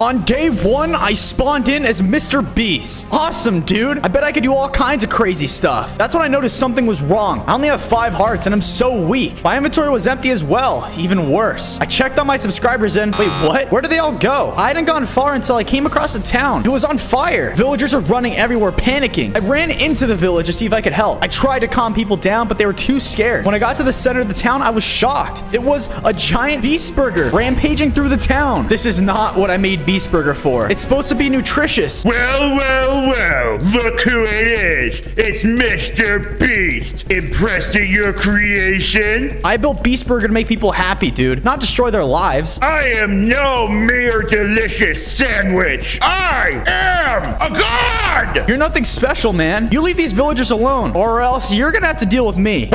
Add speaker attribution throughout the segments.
Speaker 1: On day 1, I spawned in as MrBEAST. Awesome, dude. I bet I could do all kinds of crazy stuff. That's when I noticed something was wrong. I only have 5 hearts and I'm so weak. My inventory was empty as well. Even worse. I checked on my subscribers and... Wait, what? Where did they all go? I hadn't gone far until I came across a town. It was on fire. Villagers were running everywhere, panicking. I ran into the village to see if I could help. I tried to calm people down, but they were too scared. When I got to the center of the town, I was shocked. It was a giant beast burger rampaging through the town. This is not what I made beast burger for. It's supposed to be nutritious.
Speaker 2: Well, look who it is. It's MrBEAST. Impressed at your creation?
Speaker 1: I built beast burger to make people happy, dude, not destroy their lives.
Speaker 2: I am no mere delicious sandwich. I am a god!
Speaker 1: You're nothing special, man. You leave these villagers alone, or else you're gonna have to deal with me.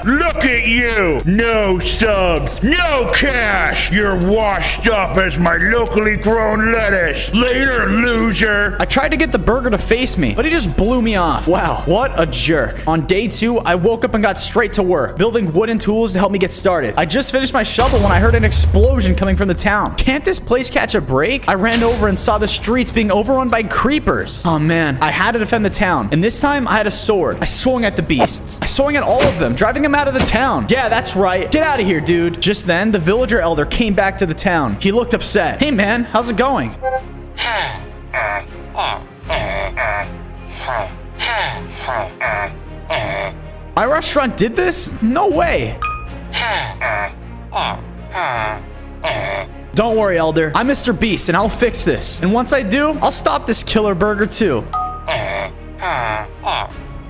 Speaker 2: Look at you! No subs, no cash! You're washed up as my locally grown lettuce. Later, loser!
Speaker 1: I tried to get the burger to face me, but he just blew me off. Wow, what a jerk. On day 2, I woke up and got straight to work, building wooden tools to help me get started. I just finished my shovel when I heard an explosion coming from the town. Can't this place catch a break? I ran over and saw the streets being overrun by creepers. Oh man, I had to defend the town, and this time I had a sword. I swung at the beasts. I swung at all of them, driving them out of the town. Yeah, that's right. Get out of here, dude. Just then, the villager elder came back to the town. He looked upset. Hey, man, how's it going? My restaurant did this? No way. Don't worry, elder. I'm MrBEAST, and I'll fix this. And once I do, I'll stop this killer burger, too.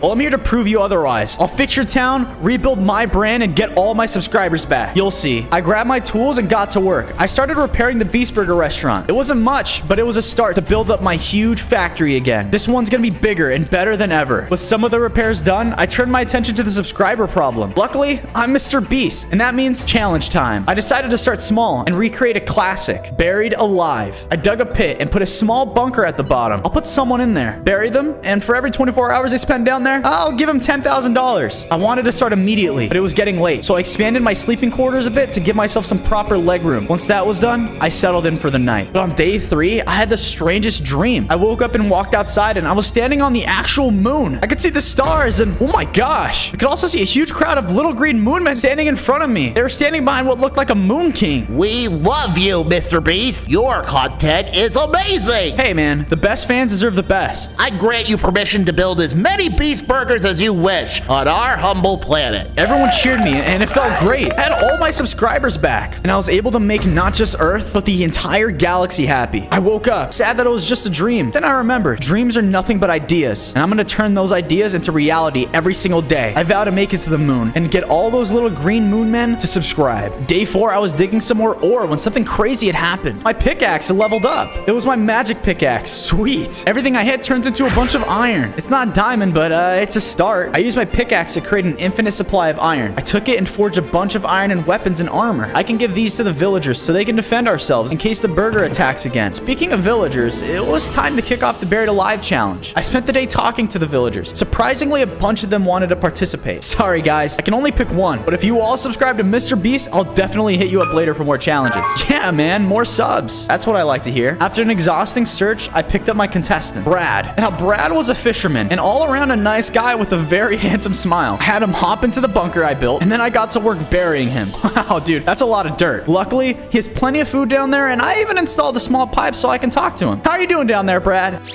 Speaker 1: Well, I'm here to prove you otherwise. I'll fix your town, rebuild my brand, and get all my subscribers back. You'll see. I grabbed my tools and got to work. I started repairing the Beast Burger restaurant. It wasn't much, but it was a start to build up my huge factory again. This one's gonna be bigger and better than ever. With some of the repairs done, I turned my attention to the subscriber problem. Luckily, I'm MrBEAST, and that means challenge time. I decided to start small and recreate a classic, Buried Alive. I dug a pit and put a small bunker at the bottom. I'll put someone in there, bury them, and for every 24 hours they spend down there, I'll give him $10,000. I wanted to start immediately, but it was getting late, so I expanded my sleeping quarters a bit to give myself some proper leg room. Once that was done, I settled in for the night. But on day 3, I had the strangest dream. I woke up and walked outside, and I was standing on the actual moon. I could see the stars, and oh my gosh, I could also see a huge crowd of little green moon men standing in front of me. They were standing behind what looked like a moon king.
Speaker 3: We love you, MrBEAST. Your content is amazing.
Speaker 1: Hey man, the best fans deserve the best.
Speaker 3: I grant you permission to build as many beast burgers as you wish on our humble planet.
Speaker 1: Everyone cheered me and it felt great. I had all my subscribers back and I was able to make not just Earth, but the entire galaxy happy. I woke up, sad that it was just a dream. Then I remembered, dreams are nothing but ideas, and I'm gonna turn those ideas into reality every single day. I vow to make it to the moon and get all those little green moon men to subscribe. Day 4, I was digging some more ore when something crazy had happened. My pickaxe had leveled up. It was my magic pickaxe. Sweet. Everything I hit turns into a bunch of iron. It's not diamond, but it's a start. I used my pickaxe to create an infinite supply of iron. I took it and forged a bunch of iron and weapons and armor. I can give these to the villagers so they can defend ourselves in case the burger attacks again. Speaking of villagers, it was time to kick off the Buried Alive challenge. I spent the day talking to the villagers. Surprisingly, a bunch of them wanted to participate. Sorry guys, I can only pick one, but if you all subscribe to MrBEAST, I'll definitely hit you up later for more challenges. Yeah man, more subs. That's what I like to hear. After an exhausting search, I picked up my contestant, Brad. Now Brad was a fisherman and all around a nice guy with a very handsome smile. I had him hop into the bunker I built, and then I got to work burying him. Wow, dude, that's a lot of dirt. Luckily, he has plenty of food down there, and I even installed a small pipe so I can talk to him. How are you doing down there, Brad?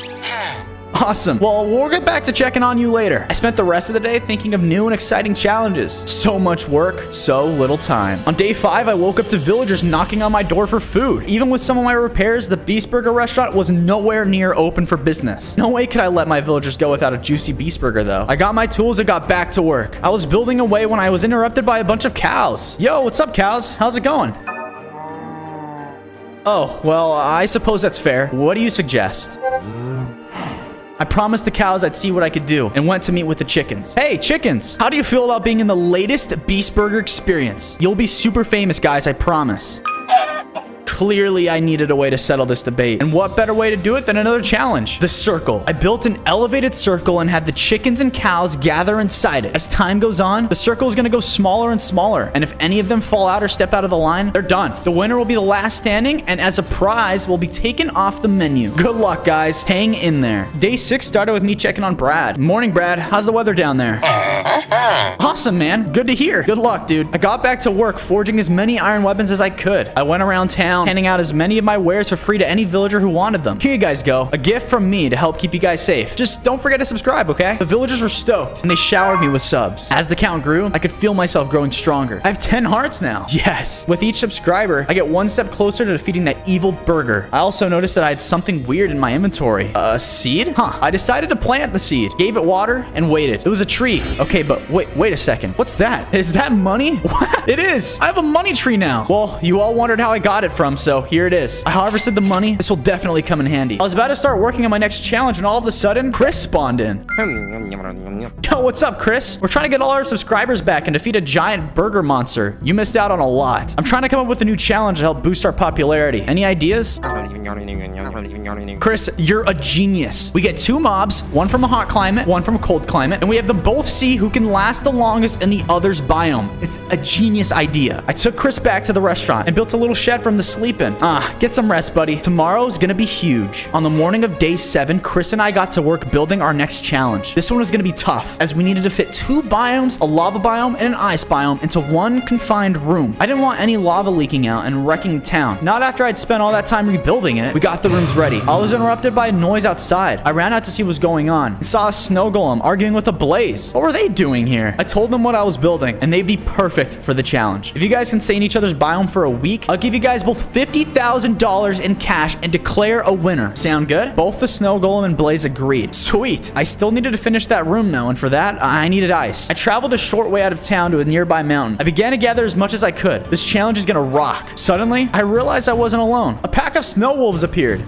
Speaker 1: Awesome. Well, we'll get back to checking on you later. I spent the rest of the day thinking of new and exciting challenges. So much work, so little time. On day 5, I woke up to villagers knocking on my door for food. Even with some of my repairs, the Beast Burger restaurant was nowhere near open for business. No way could I let my villagers go without a juicy Beast Burger, though. I got my tools and got back to work. I was building away when I was interrupted by a bunch of cows. Yo, what's up, cows? How's it going? Oh, well, I suppose that's fair. What do you suggest? I promised the cows I'd see what I could do and went to meet with the chickens. Hey, chickens, how do you feel about being in the latest Beast Burger experience? You'll be super famous, guys, I promise. Clearly, I needed a way to settle this debate. And what better way to do it than another challenge? The circle. I built an elevated circle and had the chickens and cows gather inside it. As time goes on, the circle is going to go smaller and smaller. And if any of them fall out or step out of the line, they're done. The winner will be the last standing, and as a prize, will be taken off the menu. Good luck, guys. Hang in there. Day 6 started with me checking on Brad. Morning, Brad. How's the weather down there? Awesome, man. Good to hear. Good luck, dude. I got back to work forging as many iron weapons as I could. I went around town handing out as many of my wares for free to any villager who wanted them. Here you guys go. A gift from me to help keep you guys safe. Just don't forget to subscribe, okay? The villagers were stoked, and they showered me with subs. As the count grew, I could feel myself growing stronger. I have 10 hearts now. Yes. With each subscriber, I get one step closer to defeating that evil burger. I also noticed that I had something weird in my inventory. A seed? Huh. I decided to plant the seed, gave it water, and waited. It was a tree. Okay, but wait a second. What's that? Is that money? What? It is. I have a money tree now. Well, you all wondered how I got it from, so here it is. I harvested the money. This will definitely come in handy. I was about to start working on my next challenge when all of a sudden, Chris spawned in. Yo, what's up, Chris? We're trying to get all our subscribers back and defeat a giant burger monster. You missed out on a lot. I'm trying to come up with a new challenge to help boost our popularity. Any ideas? Chris, you're a genius. We get 2 mobs, one from a hot climate, one from a cold climate, and we have them both see who can last the longest in the other's biome. It's a genius idea. I took Chris back to the restaurant and built a little shed for him to sleep in. Get some rest, buddy. Tomorrow's gonna be huge. On the morning of day 7, Chris and I got to work building our next challenge. This one was gonna be tough, as we needed to fit 2 biomes, a lava biome and an ice biome, into one confined room. I didn't want any lava leaking out and wrecking the town. Not after I'd spent all that time rebuilding it. We got the rooms ready. I was interrupted by a noise outside. I ran out to see what was going on and saw a snow golem arguing with a blaze. What were they doing here? I told them what I was building, and they'd be perfect for the challenge. If you guys can stay in each other's biome for a week, I'll give you guys both $50,000 in cash and declare a winner. Sound good? Both the snow golem and blaze agreed. Sweet. I still needed to finish that room though, and for that, I needed ice. I traveled a short way out of town to a nearby mountain. I began to gather as much as I could. This challenge is gonna rock. Suddenly, I realized I wasn't alone. A pack of snow wolves appeared.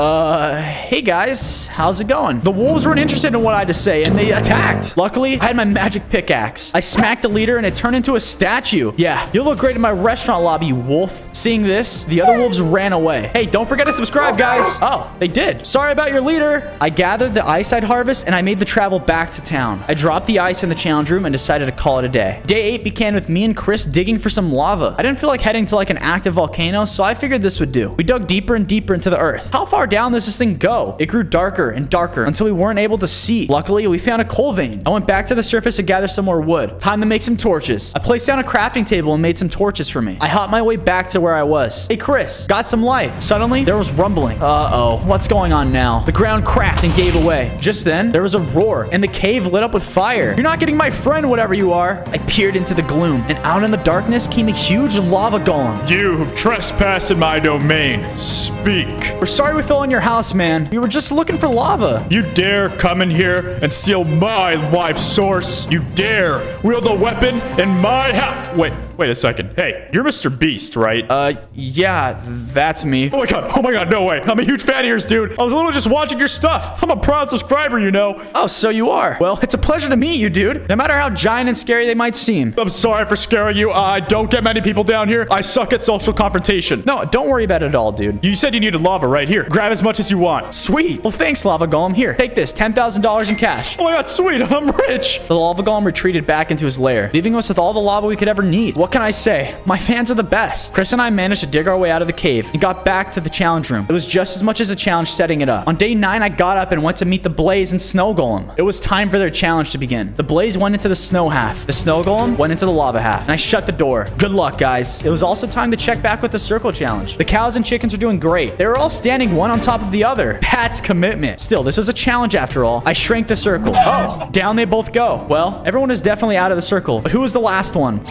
Speaker 1: Hey guys, how's it going? The wolves weren't interested in what I had to say, and they attacked. Luckily, I had my magic pickaxe. I smacked the leader, and it turned into a statue. Yeah, you'll look great in my restaurant lobby, you wolf. Seeing this, the other wolves ran away. Hey, don't forget to subscribe, guys. Oh, they did. Sorry about your leader. I gathered the ice I'd harvest, and I made the travel back to town. I dropped the ice in the challenge room and decided to call it a day. Day 8 began with me and Chris digging for some lava. I didn't feel like heading to like an active volcano, so I figured this would do. We dug deeper and deeper into the earth. How far down does this thing go? It grew darker and darker until we weren't able to see. Luckily, we found a coal vein. I went back to the surface to gather some more wood. Time to make some torches. I placed down a crafting table and made some torches for me. I hopped my way back to where I was. Hey, Chris, got some light. Suddenly, there was rumbling. Uh-oh, what's going on now? The ground cracked and gave away. Just then, there was a roar, and the cave lit up with fire. You're not getting my friend, whatever you are. I peered into the gloom, and out in the darkness came a huge lava golem.
Speaker 4: You have trespassed in my domain. Speak.
Speaker 1: We're sorry we fell in your house, man. We were just looking for lava.
Speaker 4: You dare come in here and steal my life source? You dare wield a weapon in my house? Wait a second. Hey, you're MrBEAST, right?
Speaker 1: Yeah, that's me.
Speaker 4: Oh my god, no way. I'm a huge fan of yours, dude. I was literally just watching your stuff. I'm a proud subscriber, you know.
Speaker 1: Oh, so you are. Well, it's a pleasure to meet you, dude. No matter how giant and scary they might seem.
Speaker 4: I'm sorry for scaring you. I don't get many people down here. I suck at social confrontation.
Speaker 1: No, don't worry about it at all, dude.
Speaker 4: You said you needed lava right here. Grab as much as you want.
Speaker 1: Sweet. Well, thanks, lava golem. Here, take this, $10,000 in cash.
Speaker 4: Oh my god, sweet. I'm rich.
Speaker 1: The lava golem retreated back into his lair, leaving us with all the lava we could ever need. What can I say? My fans are the best. Chris and I managed to dig our way out of the cave and got back to the challenge room. It was just as much as a challenge setting it up. On day 9, I got up and went to meet the blaze and snow golem. It was time for their challenge to begin. The blaze went into the snow half. The snow golem went into the lava half, and I shut the door. Good luck, guys. It was also time to check back with the circle challenge. The cows and chickens are doing great. They were all standing one on top of the other. That's commitment. Still, this was a challenge after all. I shrank the circle. Oh, down they both go. Well, everyone is definitely out of the circle. But who was the last one?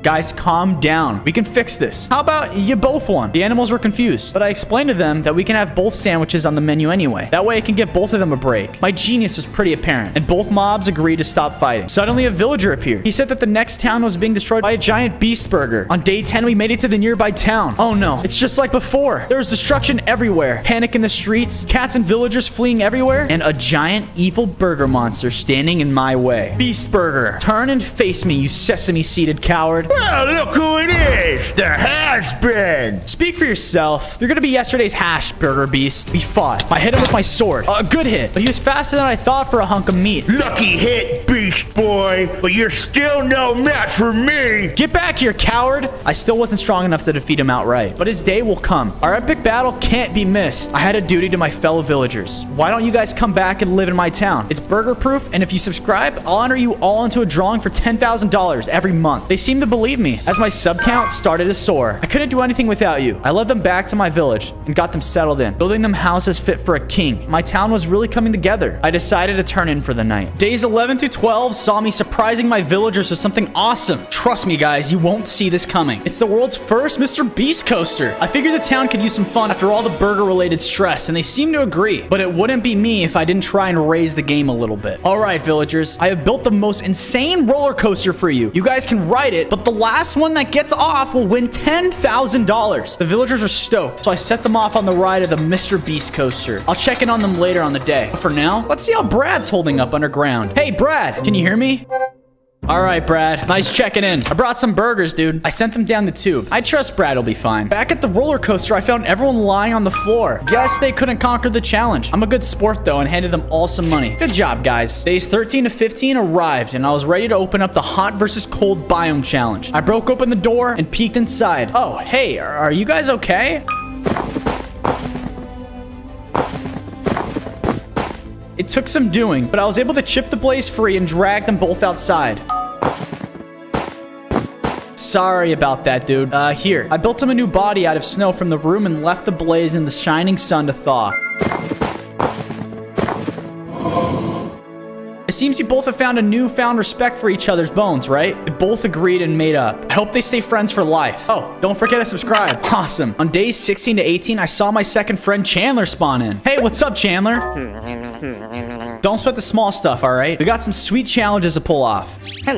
Speaker 1: Guys, calm down. We can fix this. How about you both won? The animals were confused, but I explained to them that we can have both sandwiches on the menu anyway. That way I can give both of them a break. My genius was pretty apparent, and both mobs agreed to stop fighting. Suddenly, a villager appeared. He said that the next town was being destroyed by a giant beast burger. On day 10, we made it to the nearby town. Oh no, it's just like before. There was destruction everywhere. Panic in the streets, cats and villagers fleeing everywhere, and a giant evil burger monster standing in my way. Beast burger, turn and face me, you sesame-seeded coward.
Speaker 2: Well, look who it is. The has-been.
Speaker 1: Speak for yourself. You're gonna be yesterday's hash, Burger Beast. We fought. I hit him with my sword. A good hit, but he was faster than I thought for a hunk of meat.
Speaker 2: Lucky hit, Beast Boy, but you're still no match for me.
Speaker 1: Get back here, coward. I still wasn't strong enough to defeat him outright, but his day will come. Our epic battle can't be missed. I had a duty to my fellow villagers. Why don't you guys come back and live in my town? It's burger proof, and if you subscribe, I'll enter you all into a drawing for $10,000 every month. They seem to believe me, as my sub count started to soar. I couldn't do anything without you. I led them back to my village and got them settled in, building them houses fit for a king. My town was really coming together. I decided to turn in for the night. Days 11 through 12 saw me surprising my villagers with something awesome. Trust me, guys, you won't see this coming. It's the world's first MrBEAST coaster. I figured the town could use some fun after all the burger-related stress, and they seem to agree. But it wouldn't be me if I didn't try and raise the game a little bit. All right, villagers, I have built the most insane roller coaster for you. You guys can ride it, but the last one that gets off will win $10,000. The villagers are stoked, so I set them off on the ride of the MrBEAST coaster. I'll check in on them later on the day. But for now, let's see how Brad's holding up underground. Hey, Brad, can you hear me? All right, Brad. Nice checking in. I brought some burgers, dude. I sent them down the tube. I trust Brad will be fine. Back at the roller coaster, I found everyone lying on the floor. Guess they couldn't conquer the challenge. I'm a good sport, though, and handed them all some money. Good job, guys. Days 13 to 15 arrived, and I was ready to open up the hot versus cold biome challenge. I broke open the door and peeked inside. Oh, hey, are you guys okay? It took some doing, but I was able to chip the blaze free and drag them both outside. Sorry about that, dude. Here. I built him a new body out of snow from the room and left the blaze in the shining sun to thaw. It seems you both have found a newfound respect for each other's bones, right? They both agreed and made up. I hope they stay friends for life. Oh, don't forget to subscribe. Awesome. On days 16 to 18, I saw my second friend Chandler spawn in. Hey, what's up, Chandler? Don't sweat the small stuff, all right? We got some sweet challenges to pull off. A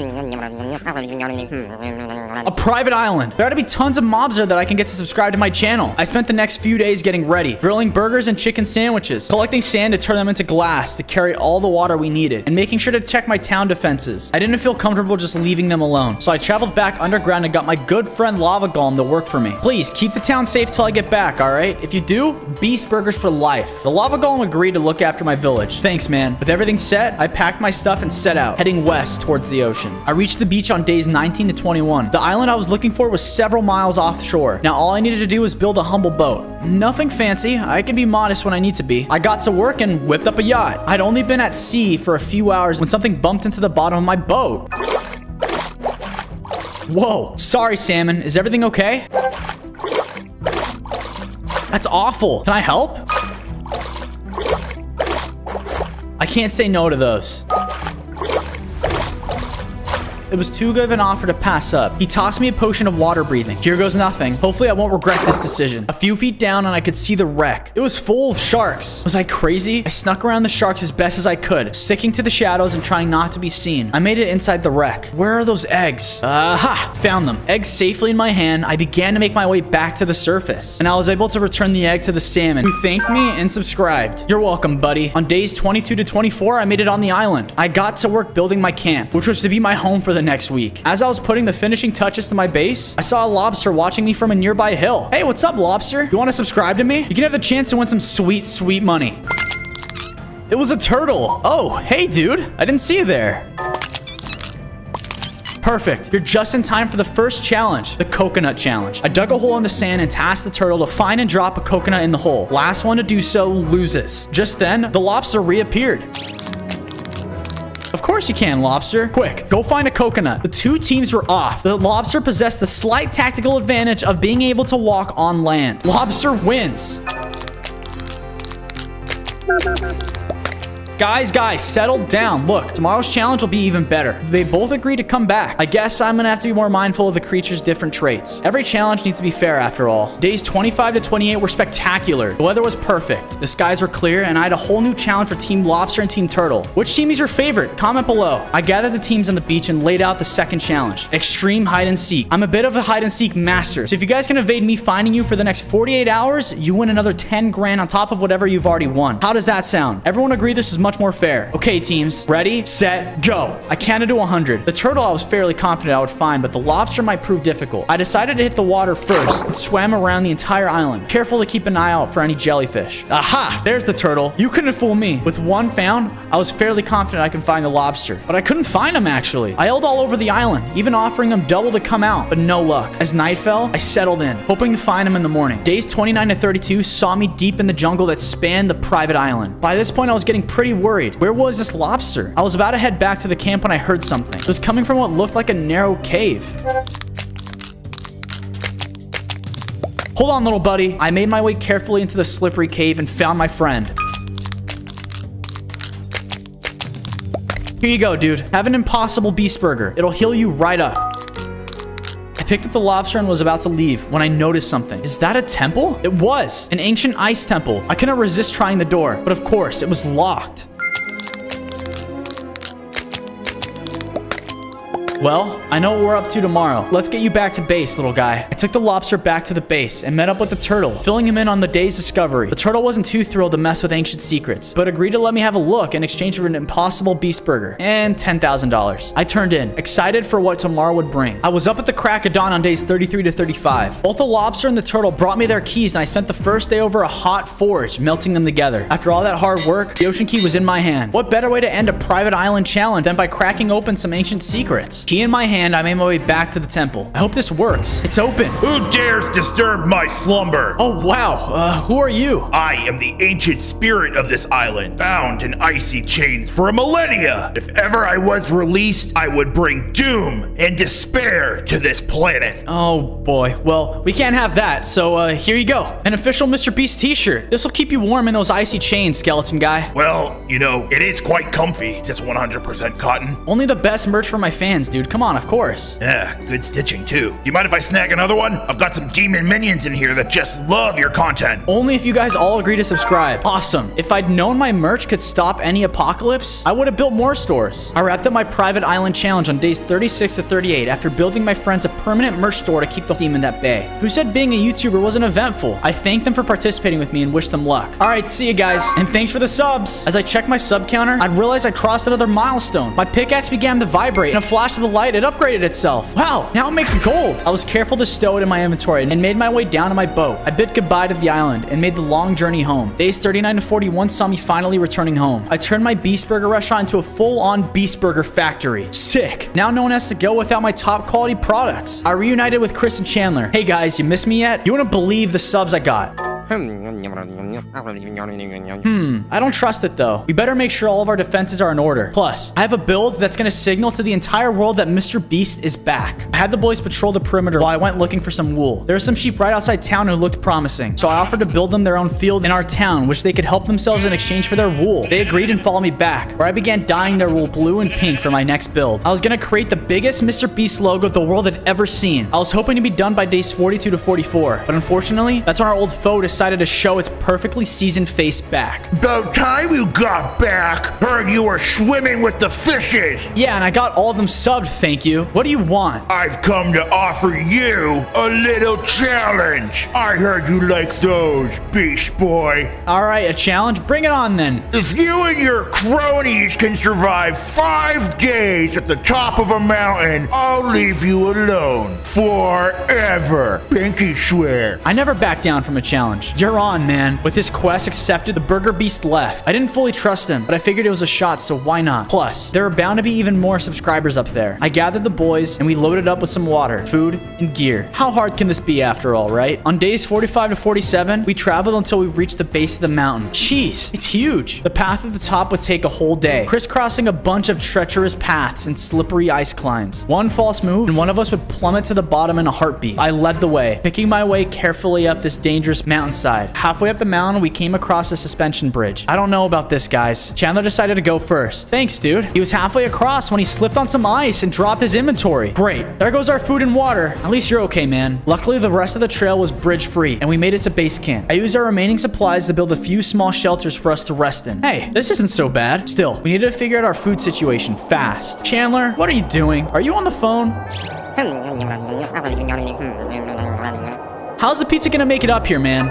Speaker 1: private island. There ought to be tons of mobs there that I can get to subscribe to my channel. I spent the next few days getting ready, grilling burgers and chicken sandwiches, collecting sand to turn them into glass to carry all the water we needed, and making sure to check my town defenses. I didn't feel comfortable just leaving them alone, so I traveled back underground and got my good friend Lava Golem to work for me. Please, keep the town safe till I get back, all right? If you do, Beast Burgers for life. The Lava Golem agreed to look after my village. Thanks, man. With everything set, I packed my stuff and set out, heading west towards the ocean. I reached the beach on days 19 to 21. The island I was looking for was several miles offshore. Now, all I needed to do was build a humble boat. Nothing fancy. I can be modest when I need to be. I got to work and whipped up a yacht. I'd only been at sea for a few hours when something bumped into the bottom of my boat. Whoa. Sorry, Salmon. Is everything okay? That's awful. Can I help? I can't say no to those. It was too good of an offer to pass up. He tossed me a potion of water breathing. Here goes nothing. Hopefully I won't regret this decision. A few feet down and I could see the wreck. It was full of sharks. Was I crazy? I snuck around the sharks as best as I could, sticking to the shadows and trying not to be seen. I made it inside the wreck. Where are those eggs? Aha! Found them. Eggs safely in my hand, I began to make my way back to the surface. And I was able to return the egg to the salmon, who thanked me and subscribed. You're welcome, buddy. On days 22 to 24, I made it on the island. I got to work building my camp, which was to be my home for the next week. As I was putting the finishing touches to my base, I saw a lobster watching me from a nearby hill. Hey, what's up, lobster? You want to subscribe to me? You can have the chance to win some sweet, sweet money. It was a turtle. Oh, hey, dude. I didn't see you there. Perfect. You're just in time for the first challenge, the coconut challenge. I dug a hole in the sand and tasked the turtle to find and drop a coconut in the hole. Last one to do so loses. Just then, the lobster reappeared. Of course you can, lobster. Quick, go find a coconut. The two teams were off. The lobster possessed the slight tactical advantage of being able to walk on land. Lobster wins. Guys, settle down. Look, tomorrow's challenge will be even better. They both agreed to come back. I guess I'm gonna have to be more mindful of the creature's different traits. Every challenge needs to be fair after all. Days 25 to 28 were spectacular. The weather was perfect. The skies were clear, and I had a whole new challenge for Team Lobster and Team Turtle. Which team is your favorite? Comment below. I gathered the teams on the beach and laid out the second challenge. Extreme hide and seek. I'm a bit of a hide and seek master, so if you guys can evade me finding you for the next 48 hours, you win another 10 grand on top of whatever you've already won. How does that sound? Everyone agreed this is much much more fair. Okay, teams. Ready, set, go. I counted to 100. The turtle I was fairly confident I would find, but the lobster might prove difficult. I decided to hit the water first and swam around the entire island, careful to keep an eye out for any jellyfish. Aha! There's the turtle. You couldn't fool me. With one found, I was fairly confident I could find the lobster, but I couldn't find him actually. I yelled all over the island, even offering them double to come out, but no luck. As night fell, I settled in, hoping to find him in the morning. Days 29 to 32 saw me deep in the jungle that spanned the private island. By this point, I was getting pretty worried. Where was this lobster? I was about to head back to the camp when I heard something. It was coming from what looked like a narrow cave. Hold on, little buddy. I made my way carefully into the slippery cave and found my friend. Here you go, dude. Have an impossible beast burger. It'll heal you right up. I picked up the lobster and was about to leave when I noticed something. Is that a temple? It was. An ancient ice temple. I couldn't resist trying the door, but of course, it was locked. Well, I know what we're up to tomorrow. Let's get you back to base, little guy. I took the lobster back to the base and met up with the turtle, filling him in on the day's discovery. The turtle wasn't too thrilled to mess with ancient secrets, but agreed to let me have a look in exchange for an impossible beast burger and $10,000. I turned in, excited for what tomorrow would bring. I was up at the crack of dawn on days 33 to 35. Both the lobster and the turtle brought me their keys, and I spent the first day over a hot forge, melting them together. After all that hard work, the ocean key was in my hand. What better way to end a private island challenge than by cracking open some ancient secrets? Key in my hand, I made my way back to the temple. I hope this works. It's open.
Speaker 2: Who dares disturb my slumber?
Speaker 1: Oh, wow. Who are you?
Speaker 2: I am the ancient spirit of this island, bound in icy chains for a millennia. If ever I was released, I would bring doom and despair to this planet.
Speaker 1: Oh, boy. Well, we can't have that, so here you go. An official MrBEAST t-shirt. This will keep you warm in those icy chains, skeleton guy.
Speaker 2: Well, you know, it is quite comfy. It's just 100% cotton.
Speaker 1: Only the best merch for my fans, dude. Come on, of course.
Speaker 2: Yeah, good stitching too. Do you mind if I snag another one? I've got some demon minions in here that just love your content.
Speaker 1: Only if you guys all agree to subscribe. Awesome. If I'd known my merch could stop any apocalypse, I would have built more stores. I wrapped up my private island challenge on days 36 to 38 after building my friends a permanent merch store to keep the demon at bay. Who said being a YouTuber wasn't eventful? I thanked them for participating with me and wished them luck. All right, see you guys, and thanks for the subs. As I checked my sub counter, I realized I'd crossed another milestone. My pickaxe began to vibrate. In a flash of the light, it upgraded itself. Wow, now it makes gold. I was careful to stow it in my inventory and made my way down to my boat. I bid goodbye to the island and made the long journey home. Days 39 to 41 saw me finally returning home. I turned my Beast Burger restaurant into a full-on Beast Burger factory. Sick. Now no one has to go without my top quality products. I reunited with Chris and Chandler. Hey guys, you miss me yet? You wouldn't believe the subs I got. I don't trust it though. We better make sure all of our defenses are in order. Plus, I have a build that's gonna signal to the entire world that MrBEAST is back. I had the boys patrol the perimeter while I went looking for some wool. There were some sheep right outside town who looked promising, so I offered to build them their own field in our town, which they could help themselves in exchange for their wool. They agreed and followed me back, where I began dyeing their wool blue and pink for my next build. I was gonna create the biggest MrBEAST logo the world had ever seen. I was hoping to be done by days 42 to 44, but unfortunately, that's when our old foe decided to show its perfectly seasoned face back.
Speaker 2: About time you got back. Heard you were swimming with the fishes.
Speaker 1: Yeah, and I got all of them subbed, thank you. What do you want?
Speaker 2: I've come to offer you a little challenge. I heard you like those, Beast Boy.
Speaker 1: All right, a challenge? Bring it on then.
Speaker 2: If you and your cronies can survive 5 days at the top of a mountain, I'll leave you alone forever. Pinky swear.
Speaker 1: I never back down from a challenge. You're on, man. With this quest accepted, the Burger Beast left. I didn't fully trust him, but I figured it was a shot, so why not? Plus, there are bound to be even more subscribers up there. I gathered the boys, and we loaded up with some water, food, and gear. How hard can this be after all, right? On days 45 to 47, we traveled until we reached the base of the mountain. Jeez, it's huge. The path at the top would take a whole day, crisscrossing a bunch of treacherous paths and slippery ice climbs. One false move, and one of us would plummet to the bottom in a heartbeat. I led the way, picking my way carefully up this dangerous mountainside. Halfway up the mountain, we came across a suspension bridge. I don't know about this, guys. Chandler decided to go first. Thanks, dude. He was halfway across when he slipped on some ice and dropped his inventory. Great. There goes our food and water. At least you're okay, man. Luckily, the rest of the trail was bridge-free, and we made it to base camp. I used our remaining supplies to build a few small shelters for us to rest in. Hey, this isn't so bad. Still, we needed to figure out our food situation fast. Chandler, what are you doing? Are you on the phone? How's the pizza gonna make it up here, man?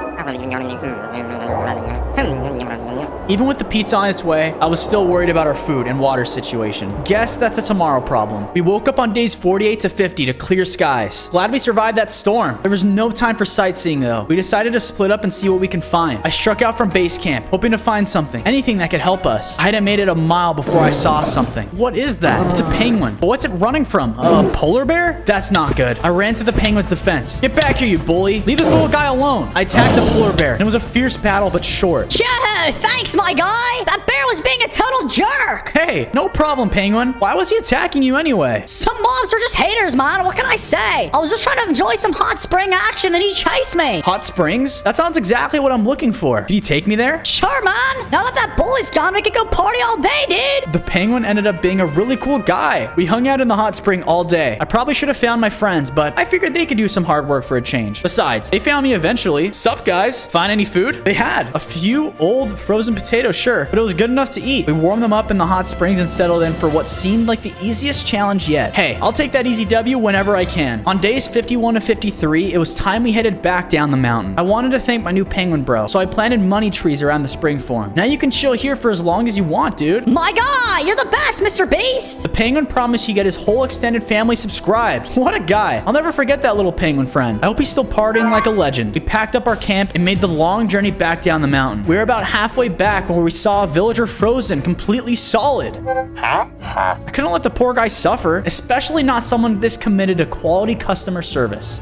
Speaker 1: Even with the pizza on its way, I was still worried about our food and water situation. Guess that's a tomorrow problem. We woke up on days 48 to 50 to clear skies. Glad we survived that storm. There was no time for sightseeing though. We decided to split up and see what we can find. I struck out from base camp, hoping to find something. Anything that could help us. I hadn't made it a mile before I saw something. What is that? It's a penguin. But what's it running from? A polar bear? That's not good. I ran to the penguin's defense. Get back here, you bully. Leave this little guy alone. I attacked the polar bear, and it was a fierce battle, but short.
Speaker 5: Yeah, thanks, my guy. That bear was being a total jerk.
Speaker 1: Hey, no problem, penguin. Why was he attacking you anyway?
Speaker 5: Some mobs are just haters, man. What can I say? I was just trying to enjoy some hot spring action, and he chased me.
Speaker 1: Hot springs? That sounds exactly what I'm looking for. Can you take me there?
Speaker 5: Sure, man. Now that bully's gone, we could go party all day, dude.
Speaker 1: The penguin ended up being a really cool guy. We hung out in the hot spring all day. I probably should have found my friends, but I figured they could do some hard work for a change. Besides, they found me eventually. Sup, guys? Find any food? They had a few old frozen potatoes, sure, but it was good enough to eat. We warmed them up in the hot springs and settled in for what seemed like the easiest challenge yet. Hey, I'll take that easy W whenever I can. On days 51 to 53, it was time we headed back down the mountain. I wanted to thank my new penguin bro, so I planted money trees around the spring farm. Now you can chill here for as long as you want, dude.
Speaker 5: My guy, you're the best, MrBEAST.
Speaker 1: The penguin promised he'd get his whole extended family subscribed. What a guy. I'll never forget that little penguin friend. I hope he's still partying like a legend. We packed up our camp and made the long journey back down the mountain. We were about halfway back when we saw a villager frozen, completely solid. I couldn't let the poor guy suffer, especially not someone this committed to quality customer service.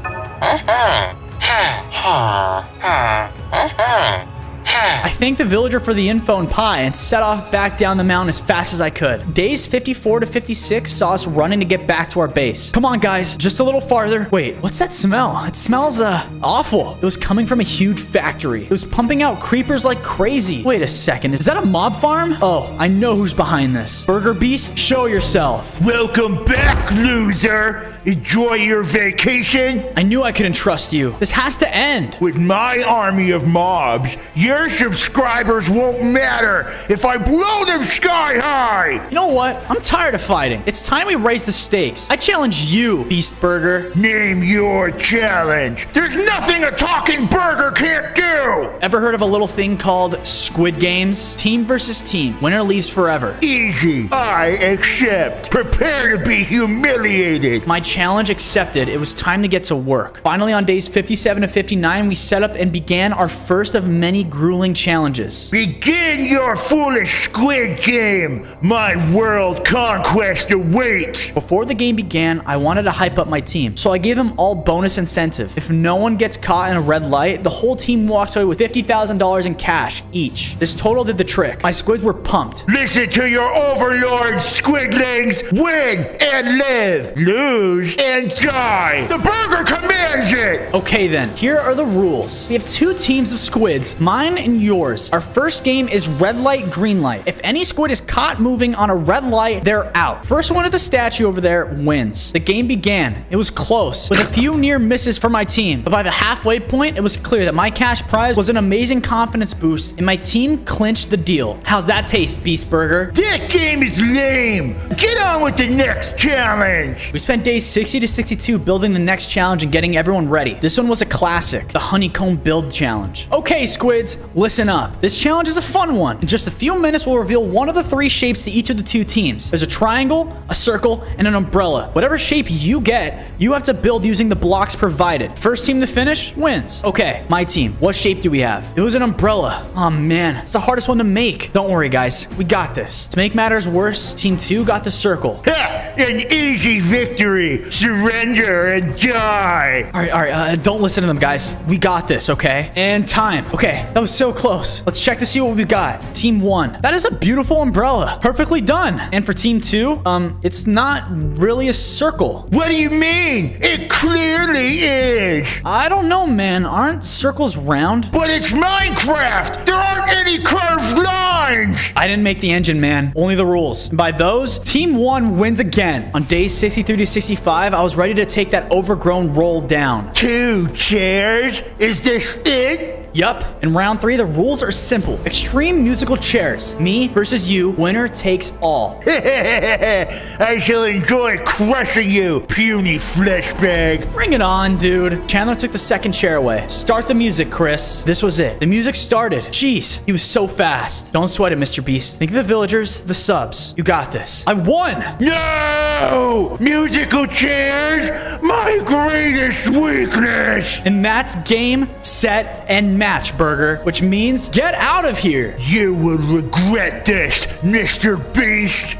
Speaker 1: I thanked the villager for the info and pie and set off back down the mountain as fast as I could. Days 54 to 56 saw us running to get back to our base. Come on, guys, just a little farther. Wait, what's that smell? It smells, awful. It was coming from a huge factory. It was pumping out creepers like crazy. Wait a second, is that a mob farm? Oh, I know who's behind this. MrBEAST, show yourself.
Speaker 2: Welcome back, loser. Enjoy your vacation.
Speaker 1: I knew I couldn't trust you. This has to end.
Speaker 2: With my army of mobs, your subscribers won't matter if I blow them sky high.
Speaker 1: You know what? I'm tired of fighting. It's time we raise the stakes. I challenge you, Beast Burger.
Speaker 2: Name your challenge. There's nothing a talking burger can't do.
Speaker 1: Ever heard of a little thing called Squid Games? Team versus team. Winner leaves forever.
Speaker 2: Easy. I accept. Prepare to be humiliated.
Speaker 1: My challenge accepted. It was time to get to work. Finally, on days 57 to 59, we set up and began our first of many grueling challenges.
Speaker 2: Begin your foolish squid game. My world conquest awaits.
Speaker 1: Before the game began, I wanted to hype up my team, so I gave them all bonus incentive. If no one gets caught in a red light, the whole team walks away with $50,000 in cash each. This total did the trick. My squids were pumped.
Speaker 2: Listen to your overlord, squidlings. Win and live. Lose and die. The burger commands it.
Speaker 1: Okay then, here are the rules. We have two teams of squids, mine and yours. Our first game is red light, green light. If any squid is caught moving on a red light, they're out. First one at the statue over there wins. The game began. It was close, with a few near misses for my team. But by the halfway point, it was clear that my cash prize was an amazing confidence boost, and my team clinched the deal. How's that taste, Beast Burger?
Speaker 2: That game is lame. Get on with the next challenge.
Speaker 1: We spent days 60 to 62 building the next challenge and getting everyone ready. This one was a classic, the honeycomb build challenge. Okay, squids, listen up. This challenge is a fun one. In just a few minutes, we'll reveal one of the three shapes to each of the two teams. There's a triangle, a circle, and an umbrella. Whatever shape you get, you have to build using the blocks provided. First team to finish wins. Okay, my team, what shape do we have? It was an umbrella. Oh man, it's the hardest one to make. Don't worry, guys, we got this. To make matters worse, team 2 got the circle.
Speaker 2: Ha! An easy victory. Surrender and die.
Speaker 1: All right, don't listen to them, guys. We got this, okay? And time. Okay, that was so close. Let's check to see what we've got. Team 1. That is a beautiful umbrella. Perfectly done. And for team 2, it's not really a circle.
Speaker 2: What do you mean? It clearly is.
Speaker 1: I don't know, man. Aren't circles round?
Speaker 2: But it's Minecraft. There aren't any curved lines.
Speaker 1: I didn't make the engine, man. Only the rules. And by those, team 1 wins again. On days 63 to 65, I was ready to take that overgrown roll down.
Speaker 2: 2 chairs? Is this it?
Speaker 1: Yup. In round 3, the rules are simple. Extreme musical chairs. Me versus you. Winner takes all.
Speaker 2: I shall enjoy crushing you, puny flesh bag.
Speaker 1: Bring it on, dude. Chandler took the second chair away. Start the music, Chris. This was it. The music started. Jeez, he was so fast. Don't sweat it, Mr. Beast. Think of the villagers, the subs. You got this. I won!
Speaker 2: No! Musical chairs? My greatest weakness!
Speaker 1: And that's game, set, and match, Burger. Which means get out of here!
Speaker 2: You will regret this, Mr. Beast!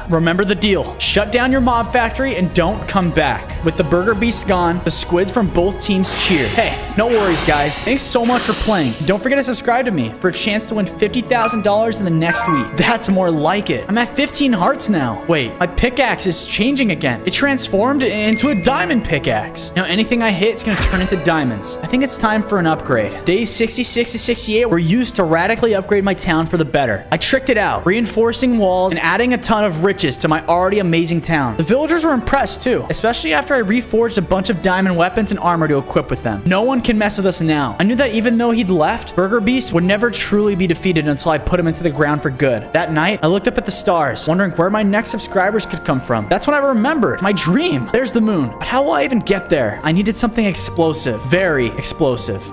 Speaker 1: Remember the deal. Shut down your mob factory and don't come back. With the Burger Beast gone, the squids from both teams cheer. Hey, no worries, guys. Thanks so much for playing. Don't forget to subscribe to me for a chance to win $50,000 in the next week. That's more like it. I'm at 15 hearts now. Wait, my pickaxe is changing again. It transformed into a diamond pickaxe. Now, anything I hit is going to turn into diamonds. I think it's time for an upgrade. Days 66 to 68 were used to radically upgrade my town for the better. I tricked it out, reinforcing walls and adding a ton of riches to my already amazing town. The villagers were impressed too, especially after I reforged a bunch of diamond weapons and armor to equip with them. No one can mess with us now. I knew that even though he'd left, Burger Beast would never truly be defeated until I put him into the ground for good. That night, I looked up at the stars, wondering where my next subscribers could come from. That's when I remembered my dream. There's the moon. But how will I even get there? I needed something explosive. Very explosive.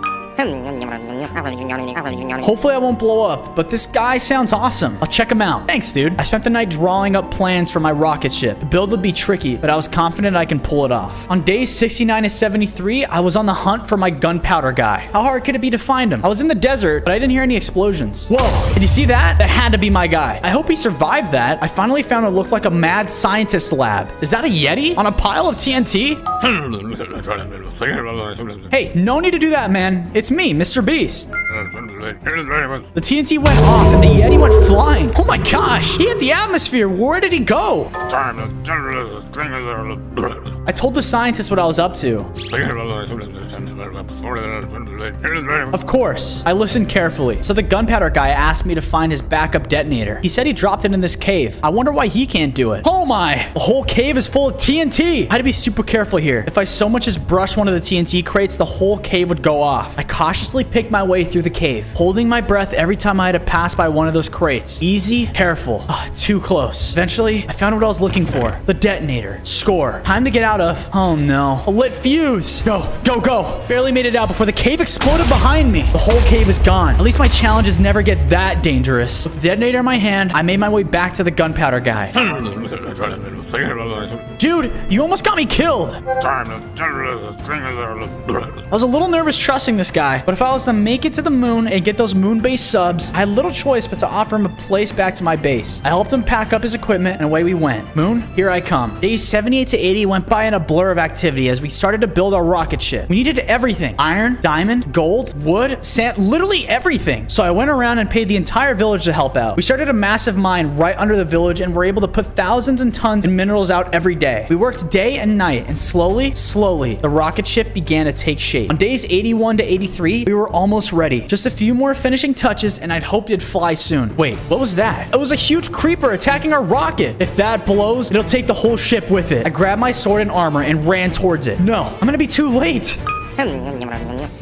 Speaker 1: Hopefully I won't blow up, but this guy sounds awesome. I'll check him out. Thanks, dude. I spent the night drawing up plans for my rocket ship. The build would be tricky, but I was confident I can pull it off. On days 69 to 73, I was on the hunt for my gunpowder guy. How hard could it be to find him? I was in the desert, but I didn't hear any explosions. Whoa, did you see that? That had to be my guy. I hope he survived that. I finally found what looked like a mad scientist lab. Is that a Yeti on a pile of TNT? Hey, no need to do that, man. It's me, Mr. Beast. The TNT went off and the Yeti went flying. Oh my gosh, he hit the atmosphere. Where did he go? I told the scientist what I was up to. Of course, I listened carefully. So the gunpowder guy asked me to find his backup detonator. He said he dropped it in this cave. I wonder why he can't do it. Oh my, the whole cave is full of TNT. I had to be super careful here. If I so much as brushed one of the TNT crates, the whole cave would go off. I cautiously picked my way through the cave, holding my breath every time I had to pass by one of those crates. Easy, careful. Too close. Eventually, I found what I was looking for. The detonator. Score. Time to get out of. Oh no. A lit fuse. Go, go, go. Barely made it out before the cave exploded behind me. The whole cave is gone. At least my challenges never get that dangerous. With the detonator in my hand, I made my way back to the gunpowder guy. Dude, you almost got me killed. I was a little nervous trusting this guy, but if I was to make it to the moon and get those moon-based subs, I had little choice but to offer him a place back to my base. I helped him pack up his equipment and away we went. Moon, here I come. Days 78 to 80 went by in a blur of activity as we started to build our rocket ship. We needed everything. Iron, diamond, gold, wood, sand, literally everything. So I went around and paid the entire village to help out. We started a massive mine right under the village and were able to put thousands and tons of minerals out every day. We worked day and night, and slowly, the rocket ship began to take shape. On days 81 to 83, we were almost ready. Just a few more finishing touches, and I'd hoped it'd fly soon. Wait, what was that? It was a huge creeper attacking our rocket. If that blows, it'll take the whole ship with it. I grabbed my sword and armor and ran towards it. No, I'm gonna be too late.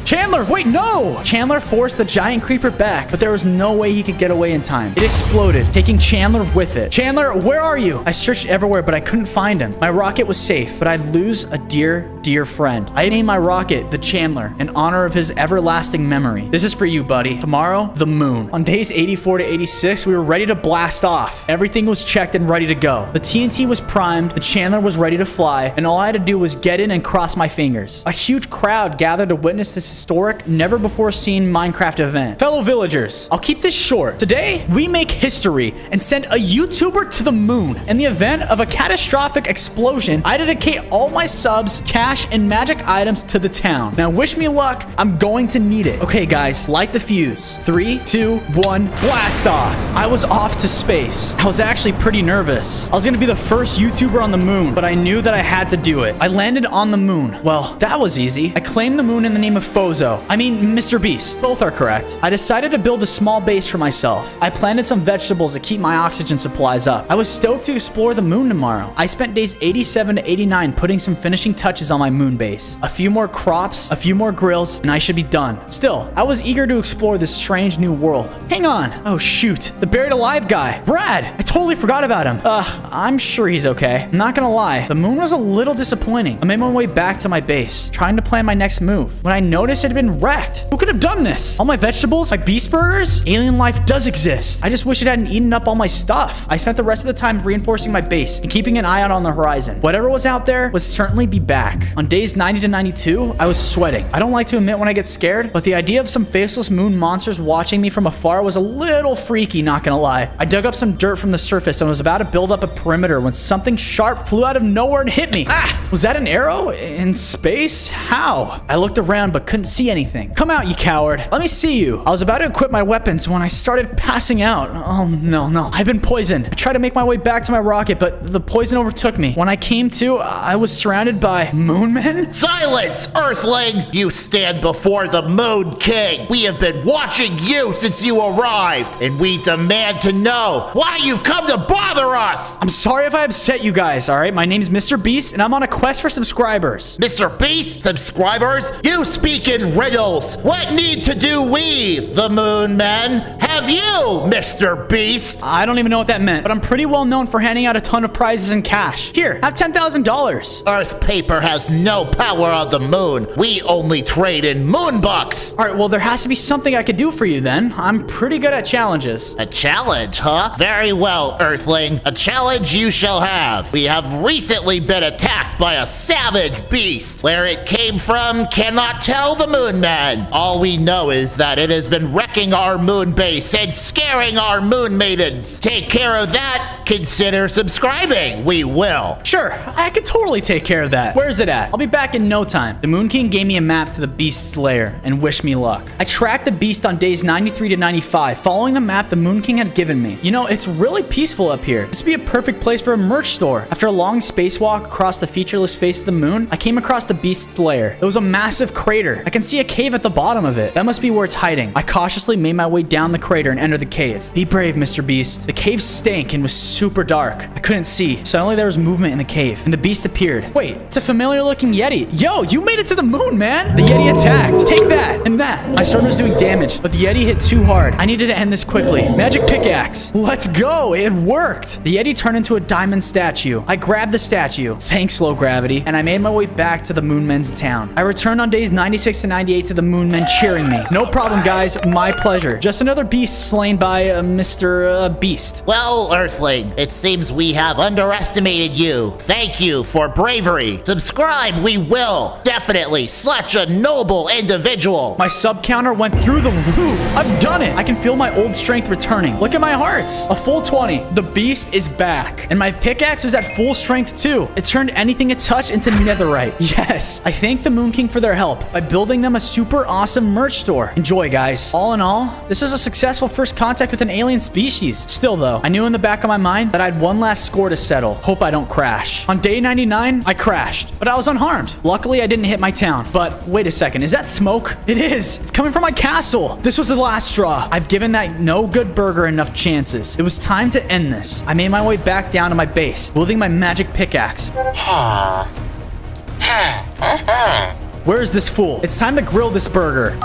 Speaker 1: Chandler, wait, no! Chandler forced the giant creeper back, but there was no way he could get away in time. It exploded, taking Chandler with it. Chandler, where are you? I searched everywhere, but I couldn't find him. My rocket was safe, but I'd lose a dear, dear friend. I named my rocket the Chandler in honor of his everlasting memory. This is for you, buddy. Tomorrow, the moon. On days 84 to 86, we were ready to blast off. Everything was checked and ready to go. The TNT was primed, the Chandler was ready to fly, and all I had to do was get in and cross my fingers. A huge crowd gathered to witness this historic, never-before-seen Minecraft event. Fellow villagers, I'll keep this short. Today, we make history and send a YouTuber to the moon. In the event of a catastrophic explosion, I dedicate all my subs, cash, and magic items to the town. Now, wish me luck. I'm going to need it. Okay, guys, light the fuse. 3, 2, 1, blast off. I was off to space. I was actually pretty nervous. I was going to be the first YouTuber on the moon, but I knew that I had to do it. I landed on the moon. Well, that was easy. I claimed the moon in the name of Fozo. I mean, Mr. Beast. Both are correct. I decided to build a small base for myself. I planted some vegetables to keep my oxygen supplies up. I was stoked to explore the moon tomorrow. I spent days 87 to 89 putting some finishing touches on my moon base. A few more crops, a few more grills, and I should be done. Still, I was eager to explore this strange new world. Hang on. Oh, shoot. The buried alive guy. Brad. I totally forgot about him. I'm sure he's okay. I'm not gonna lie. The moon was a little disappointing. I made my way back to my base, trying to plan my next move when I noticed it had been wrecked. Who could have done this? All my vegetables, my beast burgers? Alien life does exist. I just wish it hadn't eaten up all my stuff. I spent the rest of the time reinforcing my base and keeping an eye out on the horizon. Whatever was out there would certainly be back. On days 90 to 92, I was sweating. I don't like to admit when I get scared, but the idea of some faceless moon monsters watching me from afar was a little freaky, not gonna lie. I dug up some dirt from the surface and was about to build up a perimeter when something sharp flew out of nowhere and hit me. Ah! Was that an arrow? In space? How? I looked around but couldn't see anything. Come out, you coward. Let me see you. I was about to equip my weapons when I started passing out. Oh, no. I've been poisoned. I tried to make my way back to my rocket, but the poison overtook me. When I came to, I was surrounded by moon men?
Speaker 3: Silence, Earthling! You stand before the Moon King. We have been watching you since you arrived, and we demand to know why you've come to bother us!
Speaker 1: I'm sorry if I upset you guys, all right? My name's MrBEAST, and I'm on a quest for subscribers.
Speaker 3: MrBEAST, subscribers? You speak in riddles. What need to do we, the Moon Men? Have you, MrBEAST?
Speaker 1: I don't even know what that meant, but I'm pretty well known for handing out a ton of prizes in cash. Here, have $10,000.
Speaker 3: Earth paper has no power on the moon. We only trade in moon bucks.
Speaker 1: All right, well, there has to be something I could do for you then. I'm pretty good at challenges.
Speaker 3: A challenge, huh? Very well, Earthling. A challenge you shall have. We have recently been attacked by a savage beast. Where it came from cannot tell the Moon Men. All we know is that it has been wrecking our moon base and scaring our moon maidens. Take care of that. Consider subscribing. We will.
Speaker 1: Sure, I could totally take care of that. Where's it at? I'll be back in no time. The Moon King gave me a map to the beast's lair and wished me luck. I tracked the beast on days 93 to 95, following the map the Moon King had given me. You know, it's really peaceful up here. This would be a perfect place for a merch store. After a long spacewalk across the featureless face of the moon, I came across the beast's lair. It was a massive crater. I can see a cave at the bottom of it. That must be where it's hiding. I cautiously made my way down the crater and entered the cave. Be brave, MrBEAST. The cave stank and was super dark. I couldn't see. Suddenly there was movement in the cave, and the beast appeared. Wait, it's a familiar looking Yeti. Yo, you made it to the moon, man. The Yeti attacked. Take that and that. My sword was doing damage, but the Yeti hit too hard. I needed to end this quickly. Magic pickaxe. Let's go. It worked. The Yeti turned into a diamond statue. I grabbed the statue. Thanks, low gravity. And I made my way back to the Moon Men's town. I returned on days 96 to 98 to the Moon Men cheering me. No problem, guys. My pleasure. Just another beast slain by MrBEAST.
Speaker 3: Well, Earthling, it seems we have underestimated you. Thank you for bravery. Subscribe, we will. Definitely such a noble individual.
Speaker 1: My sub counter went through the roof. I've done it. I can feel my old strength returning. Look at my hearts. A full 20. The beast is back. And my pickaxe was at full strength too. It turned anything it touched into netherite. Yes. I thank the Moon King for their help by building them a super awesome merch store. Enjoy, guys. All in all, this was a successful first contact with an alien species. Still though, I knew in the back of my mind that I had one last score to settle. Hope I don't crash. On day 99, I crashed, but I was unharmed. Luckily, I didn't hit my town. But wait a second, is that smoke? It is. It's coming from my castle. This was the last straw. I've given that no good burger enough chances. It was time to end this. I made my way back down to my base, wielding my magic pickaxe. Where is this fool? It's time to grill this burger.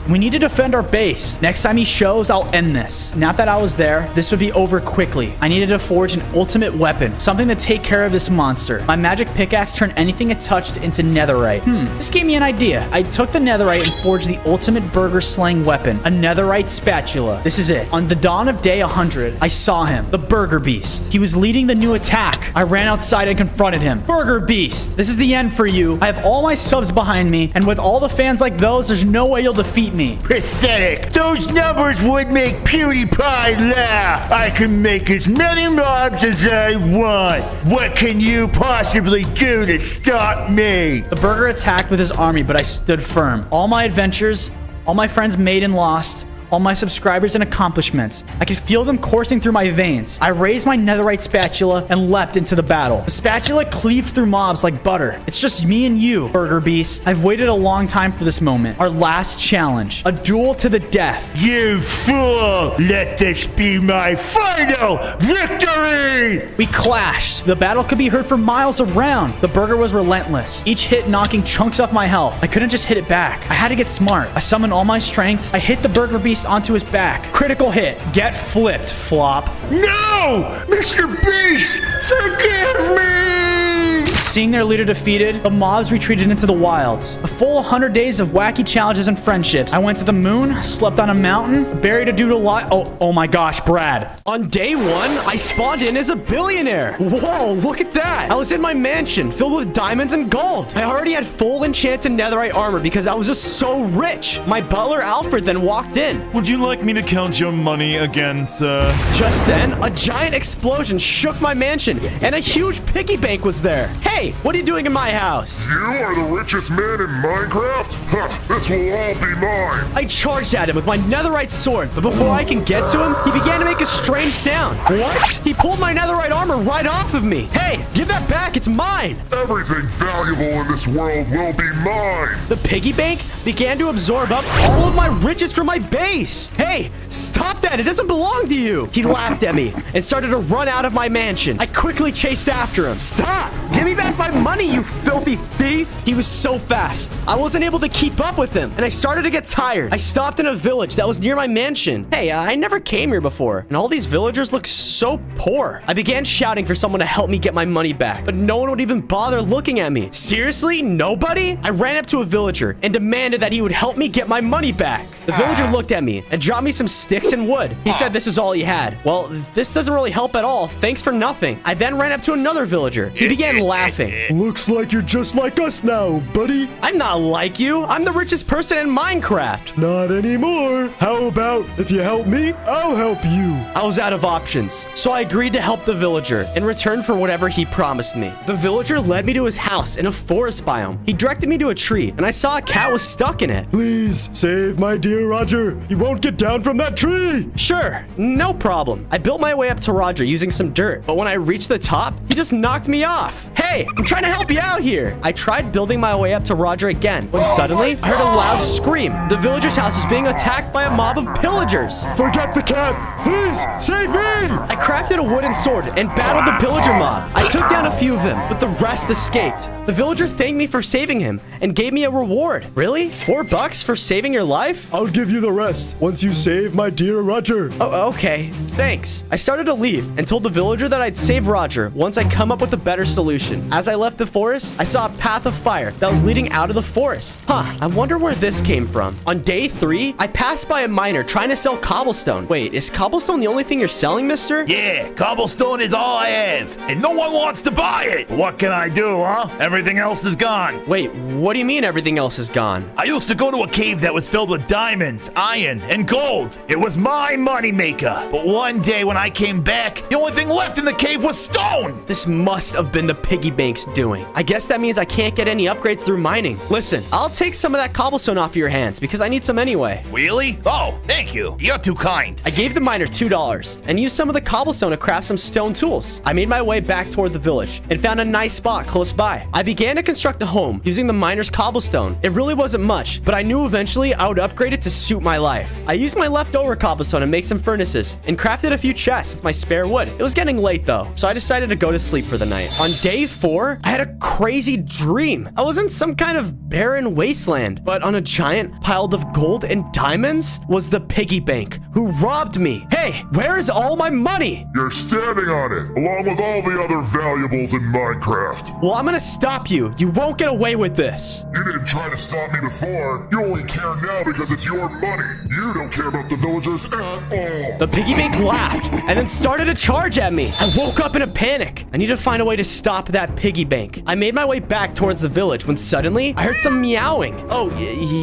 Speaker 1: We need to defend our base. Next time he shows, I'll end this. Not that I was there, this would be over quickly. I needed to forge an ultimate weapon, something to take care of this monster. My magic pickaxe turned anything it touched into netherite. This gave me an idea. I took the netherite and forged the ultimate burger slaying weapon, a netherite spatula. This is it. On the dawn of day 100, I saw him, the Burger Beast. He was leading the new attack. I ran outside and confronted him. Burger Beast, this is the end for you. I have all my subs behind me, and with all the fans like those, there's no way you'll defeat me.
Speaker 2: Pathetic. Those numbers would make PewDiePie laugh. I can make as many mobs as I want. What can you possibly do to stop me?
Speaker 1: The burger attacked with his army, but I stood firm. All my adventures, all my friends made and lost, all my subscribers and accomplishments. I could feel them coursing through my veins. I raised my netherite spatula and leapt into the battle. The spatula cleaved through mobs like butter. It's just me and you, Burger Beast. I've waited a long time for this moment. Our last challenge. A duel to the death.
Speaker 2: You fool! Let this be my final victory!
Speaker 1: We clashed. The battle could be heard for miles around. The burger was relentless, each hit knocking chunks off my health. I couldn't just hit it back. I had to get smart. I summoned all my strength. I hit the Burger Beast onto his back. Critical hit. Get flipped, flop.
Speaker 2: No! MrBEAST, forgive me!
Speaker 1: Seeing their leader defeated, the mobs retreated into the wilds. A full 100 days of wacky challenges and friendships. I went to the moon, slept on a mountain, buried a dude alive. Oh my gosh, Brad.
Speaker 6: On day 1, I spawned in as a billionaire. Whoa, look at that. I was in my mansion filled with diamonds and gold. I already had full enchanted netherite armor because I was just so rich. My butler, Alfred, then walked in.
Speaker 7: Would you like me to count your money again, sir?
Speaker 6: Just then, a giant explosion shook my mansion, and a huge piggy bank was there. Hey, what are you doing in my house?
Speaker 2: You are the richest man in Minecraft? Ha, this will all be mine.
Speaker 6: I charged at him with my netherite sword, but before I can get to him, he began to make a strange sound. What? He pulled my netherite armor right off of me. Hey, give that back, it's mine.
Speaker 2: Everything valuable in this world will be mine.
Speaker 6: The piggy bank began to absorb up all of my riches from my base. Hey, stop that, it doesn't belong to you. He laughed at me and started to run out of my mansion. I quickly chased after him. Stop, give me back my money, you filthy thief. He was so fast, I wasn't able to keep up with him, and I started to get tired. I stopped in a village that was near my mansion. Hey, I never came here before, and all these villagers look so poor. I began shouting for someone to help me get my money back, but no one would even bother looking at me. Seriously? Nobody? I ran up to a villager and demanded that he would help me get my money back. The villager looked at me and dropped me some sticks and wood. He said this is all he had. Well, this doesn't really help at all. Thanks for nothing. I then ran up to another villager. He began laughing.
Speaker 4: Looks like you're just like us now, buddy.
Speaker 6: I'm not like you. I'm the richest person in Minecraft.
Speaker 4: Not anymore. How about if you help me, I'll help you.
Speaker 6: I was out of options, so I agreed to help the villager in return for whatever he promised me. The villager led me to his house in a forest biome. He directed me to a tree, and I saw a cat was stuck in it.
Speaker 4: Please save my dear Roger. He won't get down from that tree.
Speaker 6: Sure, no problem. I built my way up to Roger using some dirt, but when I reached the top, he just knocked me off. Hey, I'm trying to help you out here. I tried building my way up to Roger again, when suddenly I heard a loud scream. The villager's house was being attacked by a mob of pillagers.
Speaker 4: Forget the cat. Please save me.
Speaker 6: I crafted a wooden sword and battled the pillager mob. I took down a few of them, but the rest escaped. The villager thanked me for saving him and gave me a reward. Really? $4 for saving your life?
Speaker 4: I'll give you the rest once you save my dear Roger.
Speaker 6: Oh, okay. Thanks. I started to leave and told the villager that I'd save Roger once I come up with a better solution. As I left the forest, I saw a path of fire that was leading out of the forest. Huh, I wonder where this came from. On day 3, I passed by a miner trying to sell cobblestone. Wait, is cobblestone the only thing you're selling, mister?
Speaker 2: Yeah, cobblestone is all I have, and no one wants to buy it. What can I do, huh? Everything else is gone.
Speaker 6: Wait, what do you mean everything else is gone?
Speaker 2: I used to go to a cave that was filled with diamonds, iron, and gold. It was my moneymaker. But one day when I came back, the only thing left in the cave was stone.
Speaker 6: This must have been the piggy bank's doing. I guess that means I can't get any upgrades through mining. Listen, I'll take some of that cobblestone off of your hands because I need some anyway.
Speaker 2: Really? Oh, thank you. You're too kind.
Speaker 6: I gave the miner $2 and used some of the cobblestone to craft some stone tools. I made my way back toward the village and found a nice spot close by. I began to construct a home using the miner's cobblestone. It really wasn't much, but I knew eventually I would upgrade it to suit my life. I used my leftover cobblestone to make some furnaces and crafted a few chests with my spare wood. It was getting late though, so I decided to go to sleep for the night. On day 4, I had a crazy dream. I was in some kind of barren wasteland, but on a giant pile of gold and diamonds was the piggy bank who robbed me. Hey, where is all my money?
Speaker 2: You're standing on it, along with all the other valuables in Minecraft.
Speaker 6: Well, I'm gonna stop you. You won't get away with this.
Speaker 2: You didn't try to stop me before. You only care now because it's your money. You don't care about the villagers at all.
Speaker 6: The piggy bank laughed and then started to charge at me. I woke up in a panic. I needed to find a way to stop that piggy bank. I made my way back towards the village when suddenly I heard some meowing. Oh,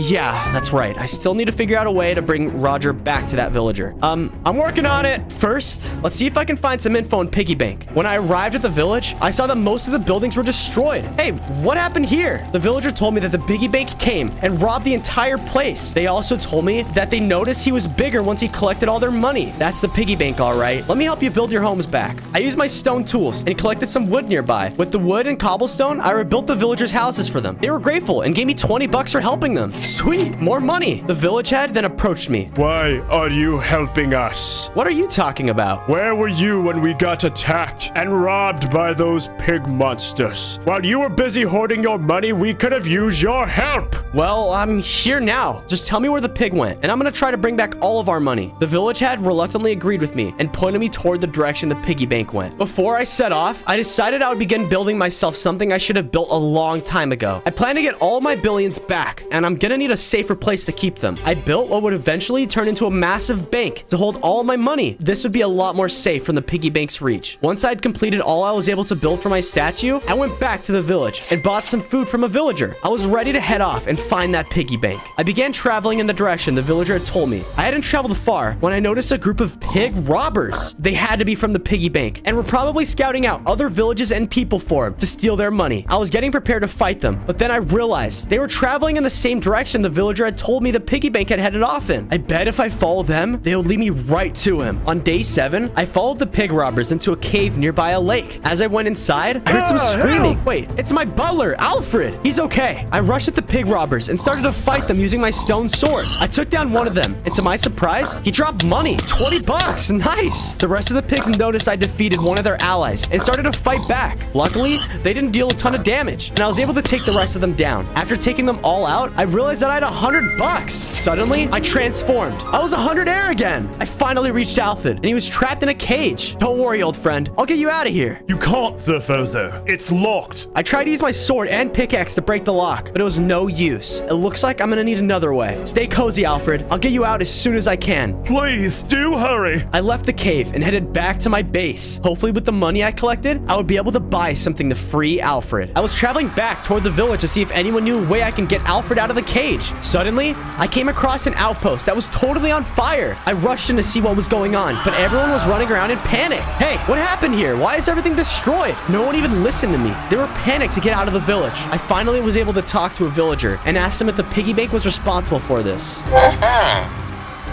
Speaker 6: yeah, that's right. I still need to figure out a way to bring Roger back to that villager. I'm working on it. First, let's see if I can find some info on piggy bank. When I arrived at the village, I saw that most of the buildings were destroyed. Hey, what happened here? The villager told me that the piggy bank came and robbed the entire place. They also told me that they noticed he was bigger once he collected all their money. That's the piggy bank, all right. Let me help you build your homes back. I used my stone tools and collected some wood nearby. With the wood and cobblestone, I rebuilt the villagers' houses for them. They were grateful and gave me $20 for helping them. Sweet, more money. The village head then approached me.
Speaker 4: Why are you helping us?
Speaker 6: What are you talking about?
Speaker 4: Where were you when we got attacked and robbed by those pig monsters? While you were busy hoarding your money, we could have used your help.
Speaker 6: Well, I'm here now. Just tell me where the the pig went, and I'm gonna try to bring back all of our money. The village head reluctantly agreed with me and pointed me toward the direction the piggy bank went. Before I set off, I decided I would begin building myself something I should have built a long time ago. I plan to get all my billions back, and I'm gonna need a safer place to keep them. I built what would eventually turn into a massive bank to hold all of my money. This would be a lot more safe from the piggy bank's reach. Once I'd completed all I was able to build for my statue, I went back to the village and bought some food from a villager. I was ready to head off and find that piggy bank. I began traveling in the direction the villager had told me. I hadn't traveled far when I noticed a group of pig robbers. They had to be from the piggy bank and were probably scouting out other villages and people for him to steal their money. I was getting prepared to fight them, but then I realized they were traveling in the same direction the villager had told me the piggy bank had headed off in. I bet if I follow them, they would lead me right to him. On day 7, I followed the pig robbers into a cave nearby a lake. As I went inside, I heard some screaming. Wait, it's my butler, Alfred. He's okay. I rushed at the pig robbers and started to fight them using my stone sword. I took down one of them, and to my surprise, he dropped money. 20 bucks. Nice. The rest of the pigs noticed I defeated one of their allies and started to fight back. Luckily, they didn't deal a ton of damage, and I was able to take the rest of them down. After taking them all out, I realized that I had 100 bucks. Suddenly, I transformed. I was 100 air again. I finally reached Alfred, and he was trapped in a cage. Don't worry, old friend. I'll get you out of here.
Speaker 7: You can't, Sir Fozo. It's locked.
Speaker 6: I tried to use my sword and pickaxe to break the lock, but it was no use. It looks like I'm gonna need another way. Stay cozy, Alfred. I'll get you out as soon as I can.
Speaker 7: Please, do hurry.
Speaker 6: I left the cave and headed back to my base. Hopefully with the money I collected, I would be able to buy something to free Alfred. I was traveling back toward the village to see if anyone knew a way I can get Alfred out of the cage. Suddenly, I came across an outpost that was totally on fire. I rushed in to see what was going on, but everyone was running around in panic. Hey, what happened here? Why is everything destroyed? No one even listened to me. They were panicked to get out of the village. I finally was able to talk to a villager and asked him if the piggy bank was responsible for this.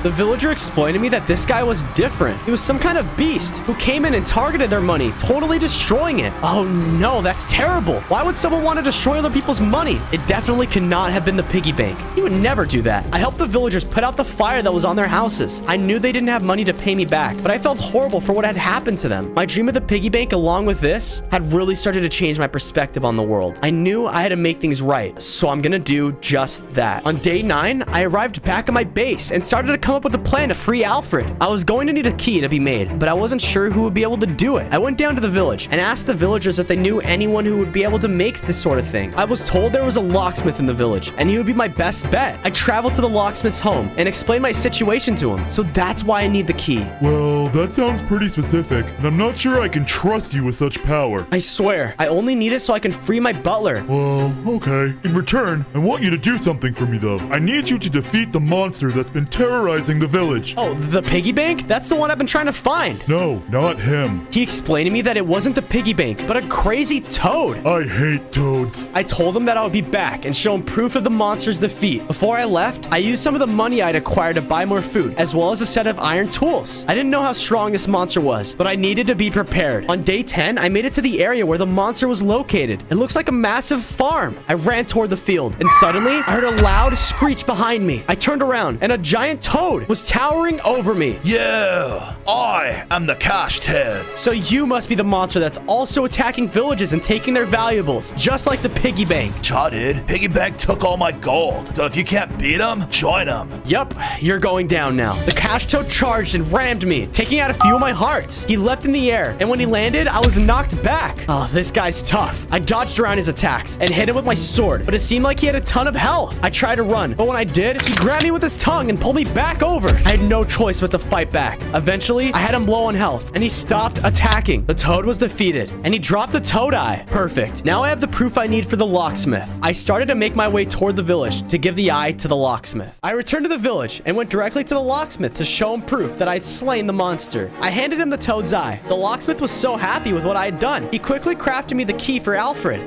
Speaker 6: The villager explained to me that this guy was different. He was some kind of beast who came in and targeted their money, totally destroying it. Oh no, that's terrible. Why would someone want to destroy other people's money? It definitely could not have been the piggy bank. He would never do that. I helped the villagers put out the fire that was on their houses. I knew they didn't have money to pay me back, but I felt horrible for what had happened to them. My dream of the piggy bank, along with this, had really started to change my perspective on the world. I knew I had to make things right, so I'm gonna do just that. On day 9, I arrived back at my base and started to come up with a plan to free Alfred. I was going to need a key to be made, but I wasn't sure who would be able to do it. I went down to the village and asked the villagers if they knew anyone who would be able to make this sort of thing. I was told there was a locksmith in the village, and he would be my best bet. I traveled to the locksmith's home and explained my situation to him, so that's why I need the key.
Speaker 7: Well, that sounds pretty specific, and I'm not sure I can trust you with such power.
Speaker 6: I swear, I only need it so I can free my butler.
Speaker 7: Well, okay. In return, I want you to do something for me, though. I need you to defeat the monster that's been terrorizing the village.
Speaker 6: Oh, the piggy bank? That's the one I've been trying to find.
Speaker 7: No, not him.
Speaker 6: He explained to me that it wasn't the piggy bank, but a crazy toad.
Speaker 7: I hate toads.
Speaker 6: I told him that I would be back and show him proof of the monster's defeat. Before I left, I used some of the money I'd acquired to buy more food, as well as a set of iron tools. I didn't know how strong this monster was, but I needed to be prepared. On day 10, I made it to the area where the monster was located. It looks like a massive farm. I ran toward the field, and suddenly, I heard a loud screech behind me. I turned around, and a giant toad was towering over me.
Speaker 2: Yeah, I am the cashed head.
Speaker 6: So you must be the monster that's also attacking villages and taking their valuables, just like the piggy bank.
Speaker 2: Cha did. Piggy bank took all my gold. So if you can't beat him, join him.
Speaker 6: Yup, you're going down now. The cash toad charged and rammed me, taking out a few of my hearts. He leapt in the air, and when he landed, I was knocked back. Oh, this guy's tough. I dodged around his attacks and hit him with my sword, but it seemed like he had a ton of health. I tried to run, but when I did, he grabbed me with his tongue and pulled me back over. I had no choice but to fight back. Eventually, I had him low on health, and he stopped attacking. The toad was defeated, and he dropped the toad eye. Perfect. Now I have the proof I need for the locksmith. I started to make my way toward the village to give the eye to the locksmith. I returned to the village and went directly to the locksmith to show him proof that I'd slain the monster. I handed him the toad's eye. The locksmith was so happy with what I had done. He quickly crafted me the key for Alfred.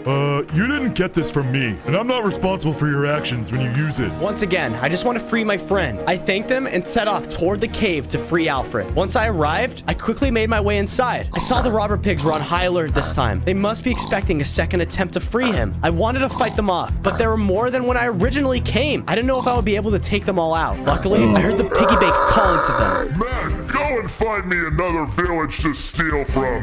Speaker 7: You didn't get this from me, and I'm not responsible for your actions when you use it.
Speaker 6: Once again, I just want to free my friend. I thanked him and set off toward the cave to free Alfred. Once I arrived, I quickly made my way inside. I saw the robber pigs were on high alert this time. They must be expecting a second attempt to free him. I wanted to fight them off, but there were more than when I originally came. I didn't know if I would be able to take them all out. Luckily, I heard the piggy bank calling to them.
Speaker 8: Man, go and find me another village to steal from.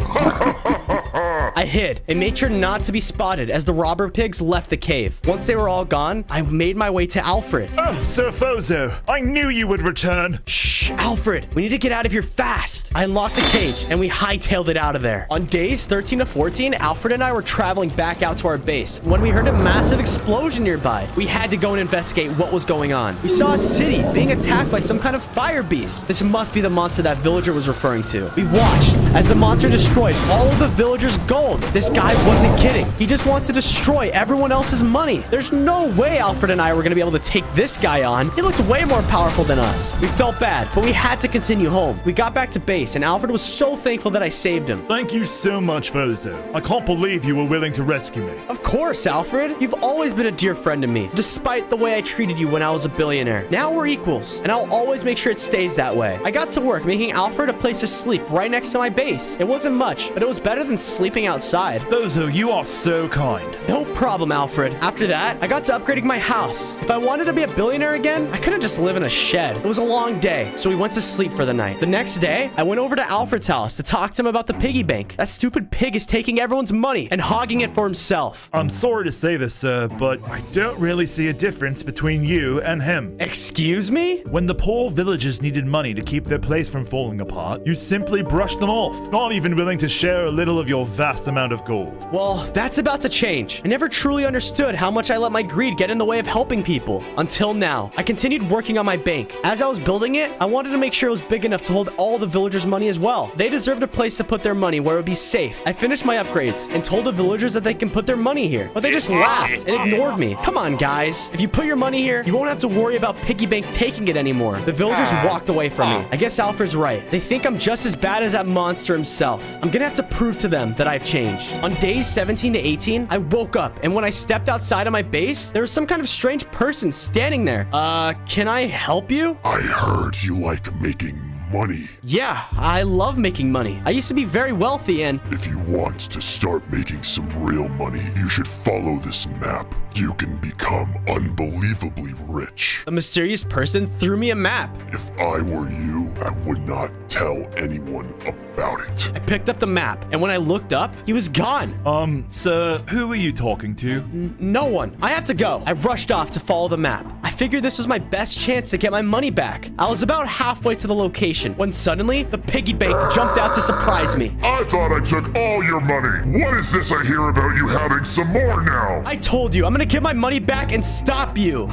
Speaker 6: I hid and made sure not to be spotted as the robber pigs left the cave. Once they were all gone, I made my way to Alfred.
Speaker 2: Oh, Sir Fozo, I knew you would return.
Speaker 6: Shh, Alfred, we need to get out of here fast. I unlocked the cage and we hightailed it out of there. On days 13 to 14, Alfred and I were traveling back out to our base when we heard a massive explosion nearby. We had to go and investigate what was going on. We saw a city being attacked by some kind of fire beast. This must be the monster that villager was referring to. We watched as the monster destroyed all of the villagers' gold. This guy wasn't kidding. He just wants to destroy everyone else's money. There's no way Alfred and I were going to be able to take this guy on. He looked way more powerful than us. We felt bad, but we had to continue home. We got back to base, and Alfred was so thankful that I saved him.
Speaker 7: Thank you so much, Fozo. I can't believe you were willing to rescue me.
Speaker 6: Of course, Alfred. You've always been a dear friend to me, despite the way I treated you when I was a billionaire. Now we're equals, and I'll always make sure it stays that way. I got to work making Alfred a place to sleep right next to my base. It wasn't much, but it was better than sleeping outside.
Speaker 7: Fozo, you are so kind.
Speaker 6: No problem, Alfred. After that, I got to upgrading my house. If I wanted to be a billionaire again, I couldn't just live in a shed. It was a long day, so we went to sleep for the night. The next day, I went over to Alfred's house to talk to him about the piggy bank. That stupid pig is taking everyone's money and hogging it for himself.
Speaker 7: I'm sorry to say this, sir, but I don't really see a difference between you and him.
Speaker 6: Excuse me?
Speaker 7: When the poor villagers needed money to keep their place from falling apart, you simply brushed them off, not even willing to share a little of your vast amount of gold.
Speaker 6: Well, that's about to change. I never truly understood how much I let my greed get in the way of helping people. Until now, I continued working on my bank. As I was building it, I wanted to make sure it was big enough to hold all the villagers' money as well. They deserved a place to put their money where it would be safe. I finished my upgrades and told the villagers that they can put their money here, but they just laughed and ignored me. Come on, guys. If you put your money here, you won't have to worry about piggy bank taking it anymore. The villagers walked away from me. I guess Alfred's right. They think I'm just as bad as that monster himself. I'm gonna have to prove to them that I've changed. On days 17 to 18, I woke up, and when I stepped outside of my base, there was some kind of strange person standing there. Can I help you?
Speaker 8: I heard you like making money.
Speaker 6: Yeah, I love making money. I used to be very wealthy and...
Speaker 8: If you want to start making some real money, you should follow this map. You can become unbelievably rich.
Speaker 6: A mysterious person threw me a map.
Speaker 8: If I were you, I would not tell anyone about it.
Speaker 6: I picked up the map, and when I looked up, he was gone.
Speaker 7: Sir, who are you talking to?
Speaker 6: No one. I have to go. I rushed off to follow the map. I figured this was my best chance to get my money back. I was about halfway to the location when suddenly the piggy bank jumped out to surprise me.
Speaker 8: I thought I took all your money. What is this I hear about you having some more now?
Speaker 6: I told you, I'm gonna get my money back and stop you.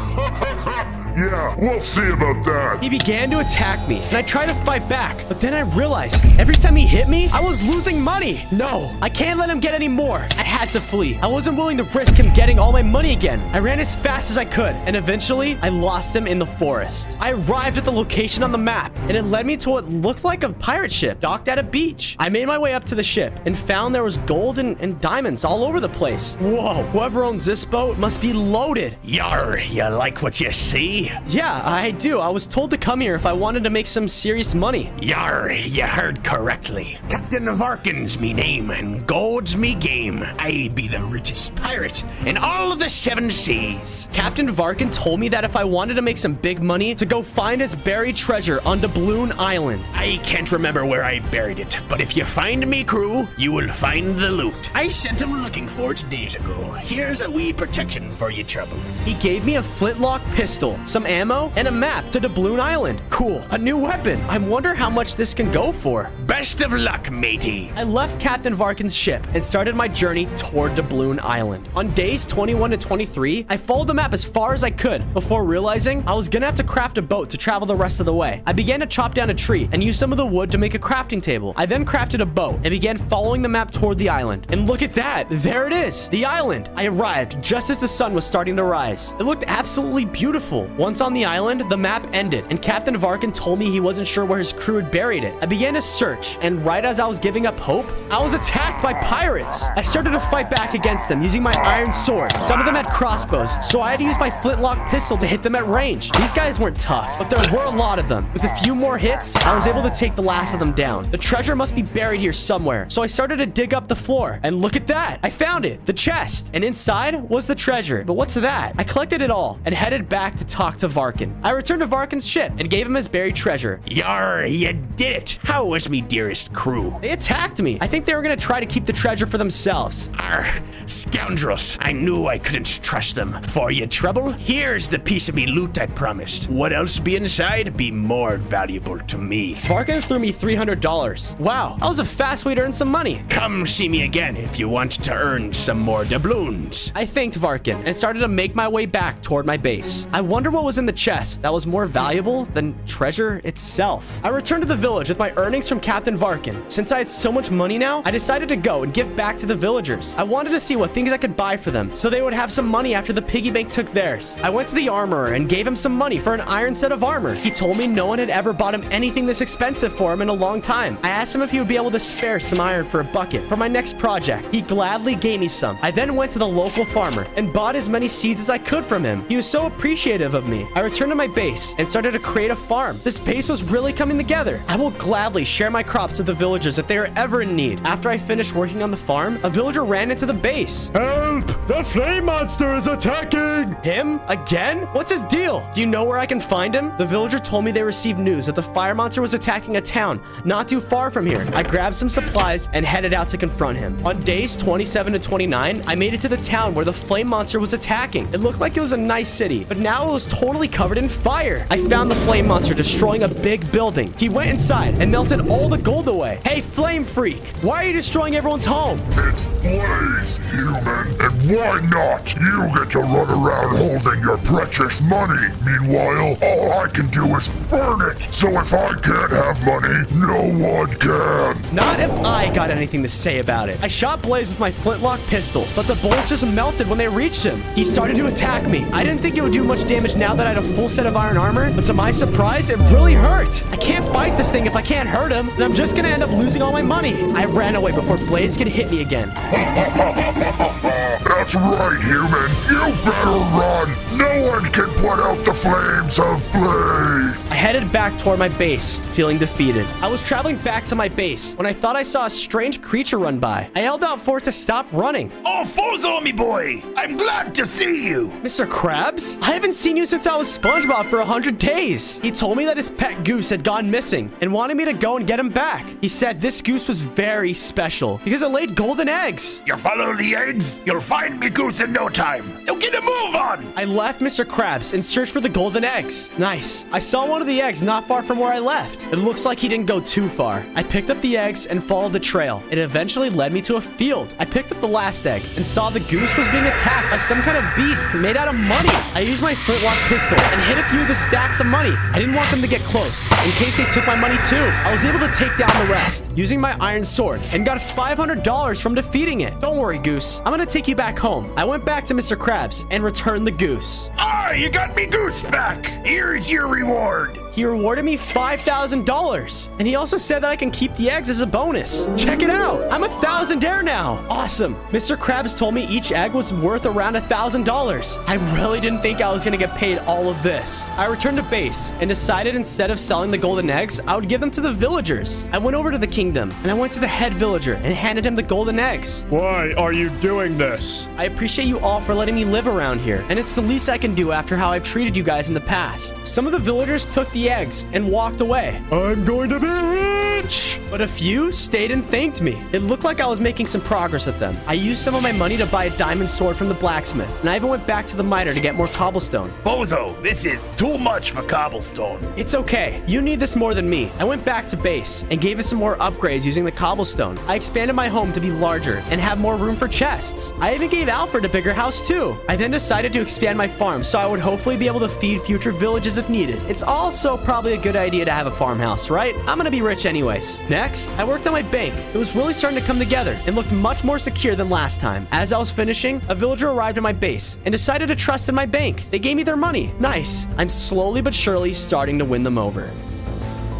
Speaker 8: Yeah, we'll see about that.
Speaker 6: He began to attack me, and I tried to fight back, but then I realized every time he hit me, I was losing money. No, I can't let him get any more. I had to flee. I wasn't willing to risk him getting all my money again. I ran as fast as I could, and eventually, I lost him in the forest. I arrived at the location on the map, and it led me to what looked like a pirate ship docked at a beach. I made my way up to the ship and found there was gold and diamonds all over the place. Whoa, whoever owns this boat must be loaded.
Speaker 9: Yar, you like what you see?
Speaker 6: Yeah, I do. I was told to come here if I wanted to make some serious money.
Speaker 9: Yar, you heard correctly. Captain Varkin's me name and gold's me game. I be the richest pirate in all of the 7 seas.
Speaker 6: Captain Varkin told me that if I wanted to make some big money, to go find his buried treasure on Doubloon Island.
Speaker 9: I can't remember where I buried it, but if you find me crew, you will find the loot. I sent him looking for it days ago. Here's a wee protection for your troubles.
Speaker 6: He gave me a flintlock pistol, some ammo, and a map to Doubloon Island. Cool, a new weapon. I wonder how much this can go for.
Speaker 9: Best of luck, matey.
Speaker 6: I left Captain Varkin's ship and started my journey toward Doubloon Island. On days 21 to 23, I followed the map as far as I could before realizing I was gonna have to craft a boat to travel the rest of the way. I began to chop down a tree and use some of the wood to make a crafting table. I then crafted a boat and began following the map toward the island. And look at that, there it is, the island. I arrived just as the sun was starting to rise. It looked absolutely beautiful. Once on the island, the map ended and Captain Varkin told me he wasn't sure where his crew had buried it. I began to search, and right as I was giving up hope, I was attacked by pirates. I started to fight back against them using my iron sword. Some of them had crossbows, so I had to use my flintlock pistol to hit them at range. These guys weren't tough, but there were a lot of them. With a few more hits, I was able to take the last of them down. The treasure must be buried here somewhere, so I started to dig up the floor, and look at that. I found it, the chest, and inside was the treasure. But what's that? I collected it all and headed back to talk talk to Varkin. I returned to Varkin's ship and gave him his buried treasure.
Speaker 9: Yar, you did it. How was me dearest crew?
Speaker 6: They attacked me. I think they were gonna try to keep the treasure for themselves.
Speaker 9: Arr, scoundrels. I knew I couldn't trust them. For you trouble, here's the piece of me loot I promised. What else be inside be more valuable to me.
Speaker 6: Varkin threw me $300. Wow, that was a fast way to earn some money.
Speaker 9: Come see me again if you want to earn some more doubloons.
Speaker 6: I thanked Varkin and started to make my way back toward my base. I wonder what was in the chest that was more valuable than treasure itself. I returned to the village with my earnings from Captain Varkin. Since I had so much money now, I decided to go and give back to the villagers. I wanted to see what things I could buy for them so they would have some money after the piggy bank took theirs. I went to the armorer and gave him some money for an iron set of armor. He told me no one had ever bought him anything this expensive for him in a long time. I asked him if he would be able to spare some iron for a bucket for my next project. He gladly gave me some. I then went to the local farmer and bought as many seeds as I could from him. He was so appreciative of me. I returned to my base and started to create a farm. This base was really coming together. I will gladly share my crops with the villagers if they are ever in need. After I finished working on the farm, a villager ran into the base.
Speaker 4: Help! The flame monster is attacking!
Speaker 6: Him? Again? What's his deal? Do you know where I can find him? The villager told me they received news that the fire monster was attacking a town not too far from here. I grabbed some supplies and headed out to confront him. On days 27 to 29, I made it to the town where the flame monster was attacking. It looked like it was a nice city, but now it was totally covered in fire. I found the flame monster destroying a big building. He went inside and melted all the gold away. Hey, flame freak, why are you destroying everyone's home?
Speaker 8: It's Blaze, human. And why not? You get to run around holding your precious money. Meanwhile, all I can do is burn it. So if I can't have money, no one can.
Speaker 6: Not if I got anything to say about it. I shot Blaze with my flintlock pistol, but the bullets just melted when they reached him. He started to attack me. I didn't think it would do much damage now that I had a full set of iron armor, but to my surprise, it really hurt. I can't fight this thing if I can't hurt him, and I'm just gonna end up losing all my money. I ran away before Blaze could hit me again.
Speaker 8: That's right, human. You better run. No one can put out the flames of Blaze.
Speaker 6: I headed back toward my base, feeling defeated. I was traveling back to my base when I thought I saw a strange creature run by. I yelled out for it to stop running.
Speaker 2: Oh, Fozo, me boy. I'm glad to see you.
Speaker 6: Mr. Krabs? I haven't seen you since I was SpongeBob for 100 days. He told me that his pet goose had gone missing and wanted me to go and get him back. He said this goose was very special because it laid golden eggs.
Speaker 2: You follow the eggs, you'll find me goose in no time. Now get a move on.
Speaker 6: I left Mr. Krabs and searched for the golden eggs. Nice. I saw one of the eggs not far from where I left. It looks like he didn't go too far. I picked up the eggs and followed the trail. It eventually led me to a field. I picked up the last egg and saw the goose was being attacked by some kind of beast made out of money. I used my flintlock pistol and hit a few of the stacks of money. I didn't want them to get close in case they took my money too. I was able to take down the rest using my iron sword and got $500 from defeating it. Don't worry, Goose. I'm gonna take you back home. I went back to Mr. Krabs and returned the goose.
Speaker 2: Ah, you got me goose back. Here's your reward.
Speaker 6: He rewarded me $5,000. And he also said that I can keep the eggs as a bonus. Check it out. I'm a thousandaire now. Awesome. Mr. Krabs told me each egg was worth around $1,000. I really didn't think I was going to get paid all of this. I returned to base and decided instead of selling the golden eggs, I would give them to the villagers. I went over to the kingdom and I went to the head villager and handed him the golden eggs.
Speaker 4: Why are you doing this?
Speaker 6: I appreciate you all for letting me live around here, and it's the least I can do after how I've treated you guys in the past. Some of the villagers took the eggs and walked away.
Speaker 4: I'm going to be rich!
Speaker 6: But a few stayed and thanked me. It looked like I was making some progress with them. I used some of my money to buy a diamond sword from the blacksmith, and I even went back to the miner to get more cobblestone.
Speaker 2: Bozo, this is too much for cobblestone.
Speaker 6: It's okay. You need this more than me. I went back to base and gave us some more upgrades using the cobblestone. I expanded my home to be larger and have more room for chests. I even gave Alfred a bigger house too. I then decided to expand my farm so I would hopefully be able to feed future villages if needed. It's also probably a good idea to have a farmhouse, right? I'm gonna be rich anyways. Next, I worked on my bank. It was really starting to come together and looked much more secure than last time. As I was finishing, a villager arrived at my base and decided to trust in my bank. They gave me their money. Nice. I'm slowly but surely starting to win them over.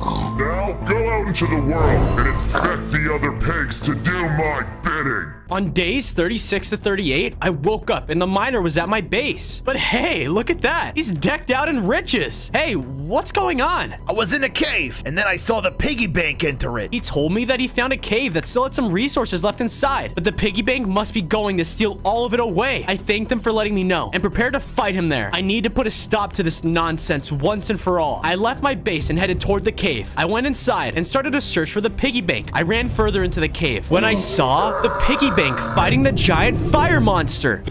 Speaker 8: Now go out into the world and infect the other pigs to do my bidding.
Speaker 6: On days 36 to 38, I woke up and the miner was at my base. But hey, look at that. He's decked out in riches. Hey, what's going on?
Speaker 2: I was in a cave, and then I saw the piggy bank enter it.
Speaker 6: He told me that he found a cave that still had some resources left inside, but the piggy bank must be going to steal all of it away. I thanked him for letting me know and prepared to fight him there. I need to put a stop to this nonsense once and for all. I left my base and headed toward the cave. I went inside and started to search for the piggy bank. I ran further into the cave when I saw the piggy bank fighting the giant fire monster.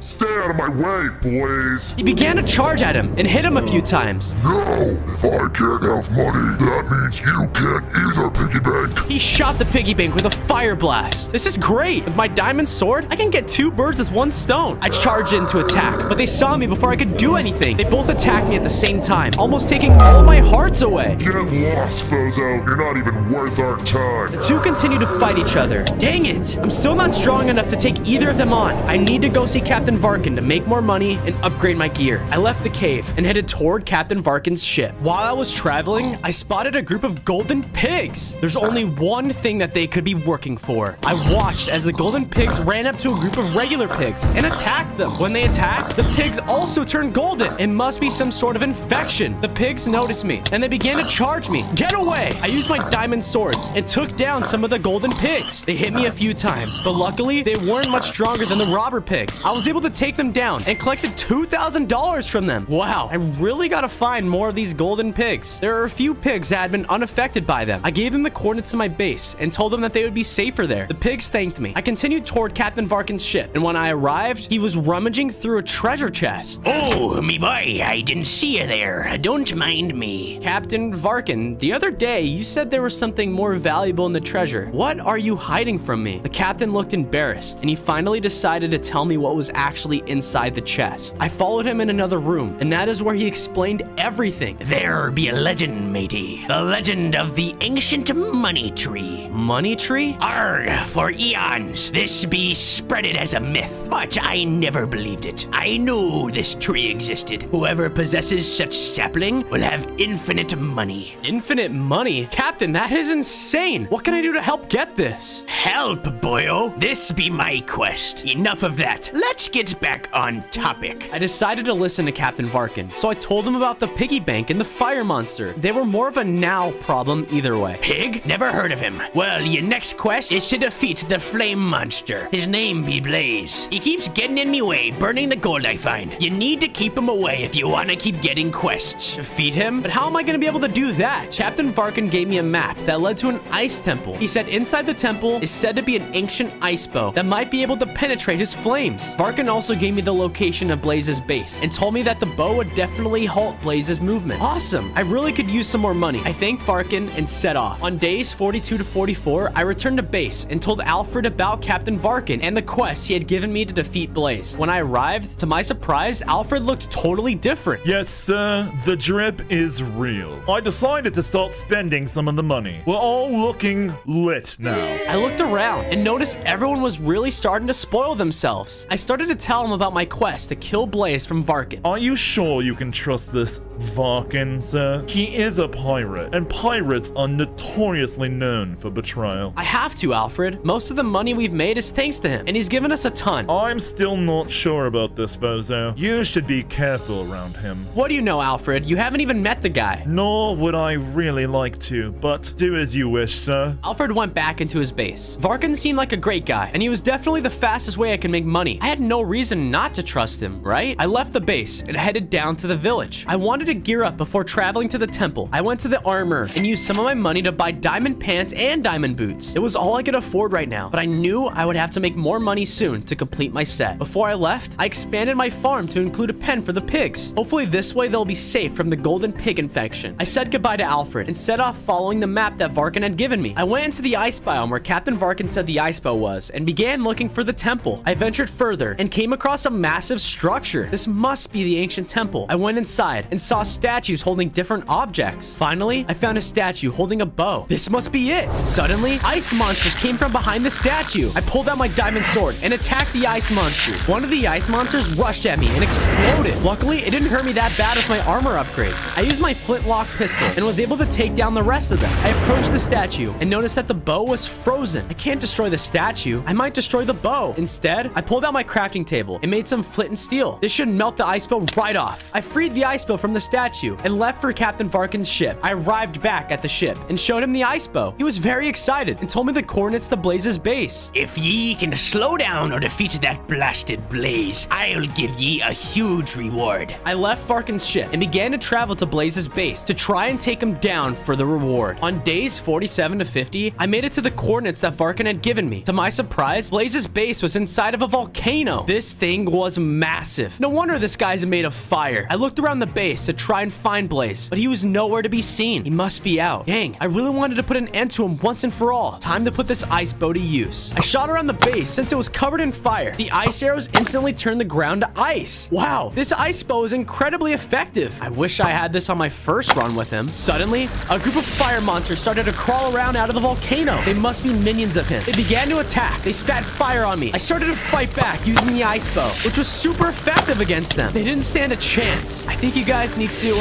Speaker 8: Stay out of my way, boys.
Speaker 6: He began to charge at him and hit him a few times.
Speaker 8: No, if I can't have money, that means you can't either, piggy bank.
Speaker 6: He shot the piggy bank with a fire blast. This is great. With my diamond sword, I can get 2 birds with 1 stone. I charged in to attack, but they saw me before I could do anything. They both attacked me at the same time, almost taking all of my hearts away.
Speaker 8: Get lost, Bozo. You're not even worth our time.
Speaker 6: The two continue to fight each other. Dang it. I'm still not strong enough to take either of them on. I need to go see Captain Varkin to make more money and upgrade my gear. I left the cave and headed toward Captain Varkin's ship. While I was traveling, I spotted a group of golden pigs. There's only one thing that they could be working for. I watched as the golden pigs ran up to a group of regular pigs and attacked them. When they attacked, the pigs also turned golden. It must be some sort of infection. The pigs noticed me and they began to charge me. Get away! I used my diamond swords and took down some of the golden pigs. They hit me a few times, but luckily they weren't much stronger than the robber pigs. I was able to take them down and collected $2,000 from them. Wow, I really gotta find more of these golden pigs. There are a few pigs that had been unaffected by them. I gave them the coordinates of my base and told them that they would be safer there. The pigs thanked me. I continued toward Captain Varkin's ship, and when I arrived, he was rummaging through a treasure chest.
Speaker 9: Oh, me boy, I didn't see you there. Don't mind me.
Speaker 6: Captain Varkin, the other day you said there was something more valuable in the treasure. What are you hiding from me? The captain looked embarrassed, and he finally decided to tell me what was actually inside the chest. I followed him in another room, and that is where he explained everything.
Speaker 9: There be a legend, matey. The legend of the ancient money tree.
Speaker 6: Money tree?
Speaker 9: Arg, for eons, this be spreaded as a myth, but I never believed it. I knew this tree existed. Whoever possesses such sapling will have infinite money.
Speaker 6: Infinite money? Captain, that is insane. What can I do to help get this?
Speaker 9: Help, boyo. This be my quest. Enough of that. Let's get back on topic.
Speaker 6: I decided to listen to Captain Varkin, so I told him about the piggy bank and the fire monster. They were more of a now problem either way.
Speaker 9: Pig? Never heard of him. Well, your next quest is to defeat the flame monster. His name be Blaze. He keeps getting in me way, burning the gold I find. You need to keep him away if you want to keep getting quests.
Speaker 6: Defeat him? But how am I going to be able to do that? Captain Varkin gave me a map that led to an ice temple. He said inside the temple is said to be an ancient ice bow that might be able to penetrate his flames. Varkin also gave me the location of Blaze's base and told me that the bow would definitely halt Blaze's movement. Awesome. I really could use some more money. I thanked Varkin and set off. On days 42 to 44, I returned to base and told Alfred about Captain Varkin and the quest he had given me to defeat Blaze. When I arrived, to my surprise, Alfred looked totally different.
Speaker 7: Yes, sir, the drip is real. I decided to start spending some of the money. We're all looking lit now.
Speaker 6: I looked around and noticed everyone was really starting to spoil themselves. I started to tell him about my quest to kill Blaze from Varkin.
Speaker 7: Are you sure you can trust this Varkin, sir? He is a pirate, and pirates are notoriously known for betrayal.
Speaker 6: I have to, Alfred. Most of the money we've made is thanks to him, and he's given us a ton.
Speaker 7: I'm still not sure about this, Bozo. You should be careful around him.
Speaker 6: What do you know, Alfred? You haven't even met the guy.
Speaker 7: Nor would I really like to, but do as you wish, sir.
Speaker 6: Alfred went back into his base. Varkin seemed like a great guy, and he was definitely the fastest way I could make money. I had no reason not to trust him, right? I left the base and headed down to the village. I wanted to gear up before traveling to the temple. I went to the armor and used some of my money to buy diamond pants and diamond boots. It was all I could afford right now, but I knew I would have to make more money soon to complete my set. Before I left, I expanded my farm to include a pen for the pigs. Hopefully this way they'll be safe from the golden pig infection. I said goodbye to Alfred and set off following the map that Varkin had given me. I went into the ice biome where Captain Varkin said the ice bow was and began looking for the temple. I ventured further and came across a massive structure. This must be the ancient temple. I went inside and saw across statues holding different objects. Finally, I found a statue holding a bow. This must be it. Suddenly, ice monsters came from behind the statue. I pulled out my diamond sword and attacked the ice monster. One of the ice monsters rushed at me and exploded. Luckily, it didn't hurt me that bad with my armor upgrades. I used my flintlock pistol and was able to take down the rest of them. I approached the statue and noticed that the bow was frozen. I can't destroy the statue. I might destroy the bow. Instead, I pulled out my crafting table and made some flint and steel. This should melt the ice bow right off. I freed the ice bow from the statue and left for Captain Varkin's ship. I arrived back at the ship and showed him the ice bow. He was very excited and told me the coordinates to Blaze's base.
Speaker 9: If ye can slow down or defeat that blasted Blaze, I'll give ye a huge reward.
Speaker 6: I left Varkin's ship and began to travel to Blaze's base to try and take him down for the reward. On days 47 to 50, I made it to the coordinates that Varkin had given me. To my surprise, Blaze's base was inside of a volcano. This thing was massive. No wonder this guy's made of fire. I looked around the base to try and find Blaze, but he was nowhere to be seen. He must be out. Dang, I really wanted to put an end to him once and for all. Time to put this ice bow to use. I shot around the base since it was covered in fire. The ice arrows instantly turned the ground to ice. Wow, this ice bow is incredibly effective. I wish I had this on my first run with him. Suddenly, a group of fire monsters started to crawl around out of the volcano. They must be minions of him. They began to attack. They spat fire on me. I started to fight back using the ice bow, which was super effective against them. They didn't stand a chance. I think you guys need to,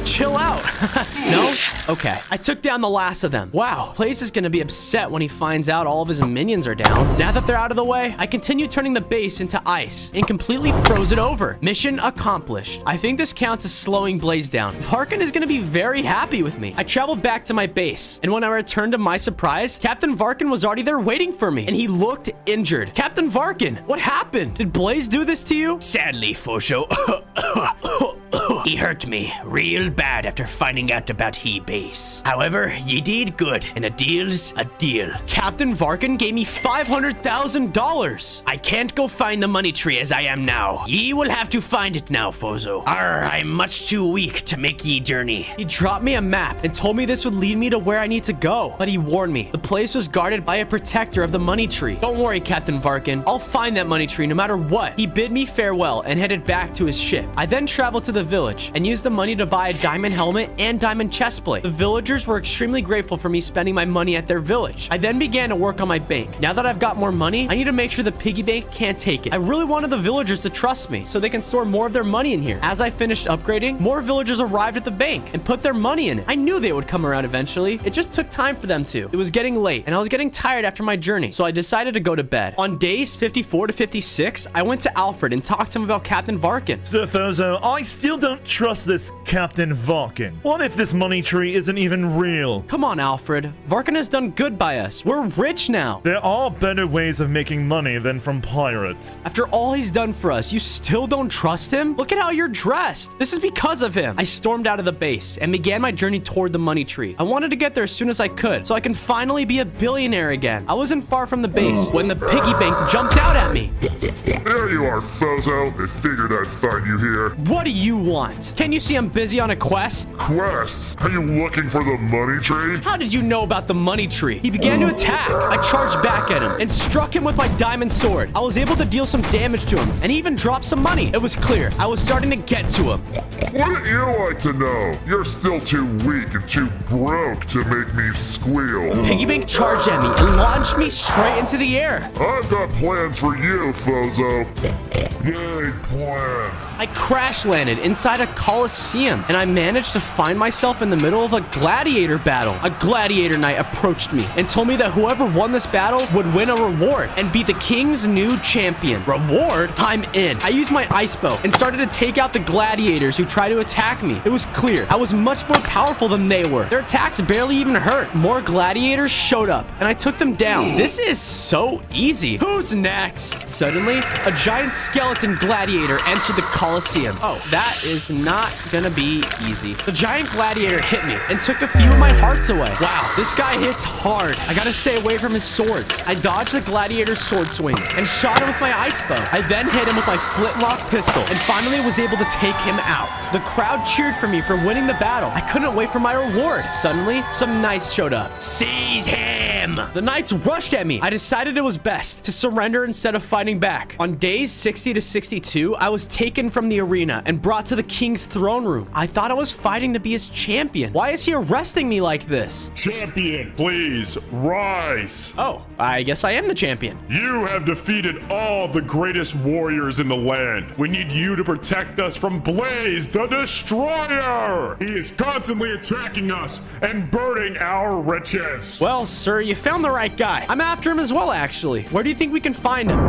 Speaker 6: chill out. No? Okay. I took down the last of them. Wow, Blaze is gonna be upset when he finds out all of his minions are down. Now that they're out of the way, I continued turning the base into ice and completely froze it over. Mission accomplished. I think this counts as slowing Blaze down. Varkin is gonna be very happy with me. I traveled back to my base, and when I returned, to my surprise, Captain Varkin was already there waiting for me, and he looked injured. Captain Varkin, what happened? Did Blaze do this to you?
Speaker 9: Sadly, Fosho, he hurt me real bad after finding out about he base. However, ye did good, and a deal's a deal.
Speaker 6: Captain Varkin gave me $500,000.
Speaker 9: I can't go find the money tree as I am now. Ye will have to find it now, Fozo. I'm much too weak to make ye journey.
Speaker 6: He dropped me a map and told me this would lead me to where I need to go. But he warned me. The place was guarded by a protector of the money tree. Don't worry, Captain Varkin. I'll find that money tree no matter what. He bid me farewell and headed back to his ship. I then traveled to the village and used the money to buy a diamond helmet and diamond chestplate. The villagers were extremely grateful for me spending my money at their village. I then began to work on my bank. Now that I've got more money, I need to make sure the piggy bank can't take it. I really wanted the villagers to trust me so they can store more of their money in here. As I finished upgrading, more villagers arrived at the bank and put their money in it. I knew they would come around eventually. It just took time for them to. It was getting late and I was getting tired after my journey, so I decided to go to bed. On days 54 to 56, I went to Alfred and talked to him about Captain Varkin.
Speaker 7: Sir Fozo, I still don't trust this Captain Varkin. What if this money tree isn't even real?
Speaker 6: Come on, Alfred. Varkin has done good by us. We're rich now.
Speaker 7: There are better ways of making money than from pirates.
Speaker 6: After all he's done for us, you still don't trust him? Look at how you're dressed. This is because of him. I stormed out of the base and began my journey toward the money tree. I wanted to get there as soon as I could so I can finally be a billionaire again. I wasn't far from the base when the piggy bank jumped out at me.
Speaker 8: There you are, Fozo. I figured I'd find you here.
Speaker 6: What do you want? Can you see I'm busy on a quest?
Speaker 8: Quests? Are you looking for the money tree?
Speaker 6: How did you know about the money tree? He began to attack. I charged back at him and struck him with my diamond sword. I was able to deal some damage to him and he even dropped some money. It was clear I was starting to get to him.
Speaker 8: Wouldn't you like to know? You're still too weak and too broke to make me squeal.
Speaker 6: Piggy bank charged at me and launched me straight into the air.
Speaker 8: I've got plans for you, Fozo. Yay, plans.
Speaker 6: I crash landed inside a coliseum and I managed to find myself in the middle of a gladiator battle. A gladiator knight approached me and told me that whoever won this battle would win a reward and be the king's new champion. Reward? I'm in. I used my ice bow and started to take out the gladiators who tried to attack me. It was clear I was much more powerful than they were. Their attacks barely even hurt. More gladiators showed up and I took them down. This is so easy. Who's next? Suddenly, a giant skeleton gladiator entered the Colosseum. Oh, that is not gonna be easy. The giant gladiator hit me and took a few of my hearts away. Wow, this guy hits hard. I gotta stay away from his swords. I dodged the gladiator's sword swings and shot him with my ice bow. I then hit him with my flintlock pistol and finally was able to take him out. The crowd cheered for me for winning the battle. I couldn't wait for my reward. Suddenly, some knights showed up.
Speaker 9: Seize him!
Speaker 6: The knights rushed at me. I decided it was best to surrender instead of fighting back. On days 60 to 62, I was taken from the arena and brought to the king's throne room. I thought I was fighting to be his champion. Why is he arresting me like this?
Speaker 10: Champion, please rise.
Speaker 6: Oh, I guess I am the champion.
Speaker 10: You have defeated all the greatest warriors in the land. We need you to protect us from Blaze the Destroyer. He is constantly attacking us and burning our riches.
Speaker 6: Well, sir, you found the right guy. I'm after him as well, actually. Where do you think we can find him?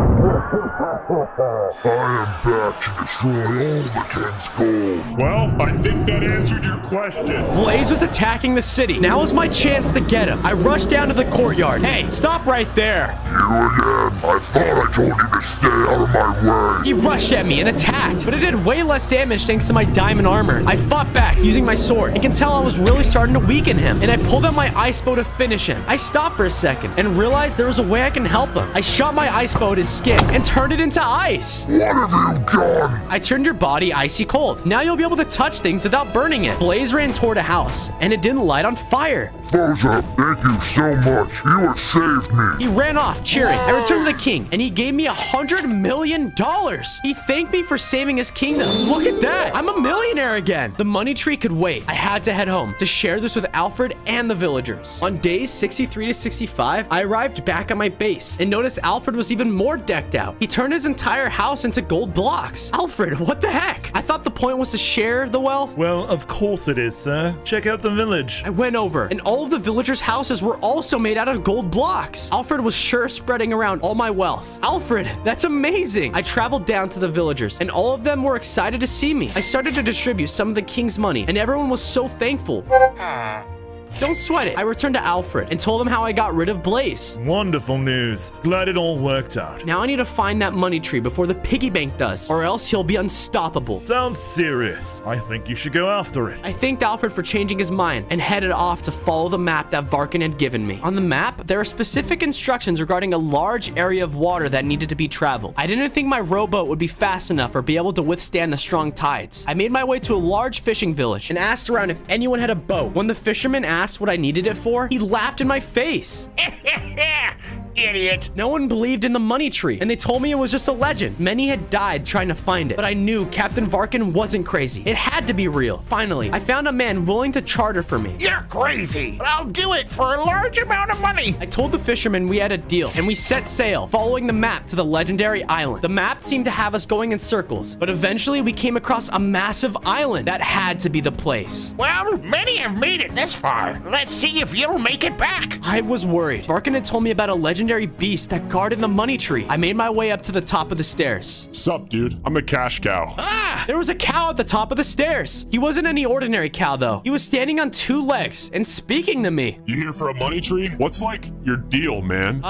Speaker 8: I am back to destroy all the king's gold.
Speaker 10: Well, I think that answered your question.
Speaker 6: Blaze was attacking the city. Now is my chance to get him. I rushed down to the courtyard. Hey, stop right there.
Speaker 8: You again? I thought I told you to stay out of my way.
Speaker 6: He rushed at me and attacked, but it did way less damage thanks to my diamond armor. I fought back using my sword and can tell I was really starting to weaken him, and I pulled out my ice bow to finish him. I stopped for a second and realized there was a way I can help him. I shot my ice bow at his skin and turned it into ice.
Speaker 8: What have you done?
Speaker 6: I turned your body icy cold. Now you'll be able to touch things without burning it. Blaze ran toward a house, and it didn't light on fire.
Speaker 8: Boza, thank you so much. You have saved me.
Speaker 6: He ran off, cheering. I returned to the king, and he gave me $100 million. He thanked me for saving his kingdom. Look at that. I'm a millionaire again. The money tree could wait. I had to head home to share this with Alfred and the villagers. On days 63 to 65, I arrived back at my base and noticed Alfred was even more decked out. He turned his entire house into gold blocks. Alfred, what the heck? I thought the point was to share the wealth.
Speaker 7: Well, of course it is, sir. Check out the village.
Speaker 6: I went over, and all of the villagers' houses were also made out of gold blocks. Alfred was sure spreading around all my wealth. Alfred, that's amazing. I traveled down to the villagers, and all of them were excited to see me. I started to distribute some of the king's money, and everyone was so thankful. Don't sweat it. I returned to Alfred and told him how I got rid of Blaze.
Speaker 7: Wonderful news. Glad it all worked out.
Speaker 6: Now I need to find that money tree before the piggy bank does, or else he'll be unstoppable.
Speaker 7: Sounds serious. I think you should go after it.
Speaker 6: I thanked Alfred for changing his mind and headed off to follow the map that Varkin had given me. On the map, there are specific instructions regarding a large area of water that needed to be traveled. I didn't think my rowboat would be fast enough or be able to withstand the strong tides. I made my way to a large fishing village and asked around if anyone had a boat. When the fisherman asked what I needed it for, he laughed in my face.
Speaker 2: Idiot.
Speaker 6: No one believed in the money tree, and they told me it was just a legend. Many had died trying to find it, but I knew Captain Varkin wasn't crazy. It had to be real. Finally, I found a man willing to charter for me.
Speaker 2: You're crazy, but I'll do it for a large amount of money.
Speaker 6: I told the fisherman we had a deal, and we set sail, following the map to the legendary island. The map seemed to have us going in circles, but eventually we came across a massive island. That had to be the place.
Speaker 2: Well, many have made it this far. Let's see if you'll make it back.
Speaker 6: I was worried. Varkin had told me about a legendary beast that guarded the money tree. I made my way up to the top of the stairs.
Speaker 10: Sup, dude? I'm the cash cow.
Speaker 6: Ah! There was a cow at the top of the stairs. He wasn't any ordinary cow, though. He was standing on 2 legs and speaking to me.
Speaker 10: You here for a money tree? What's like your deal, man?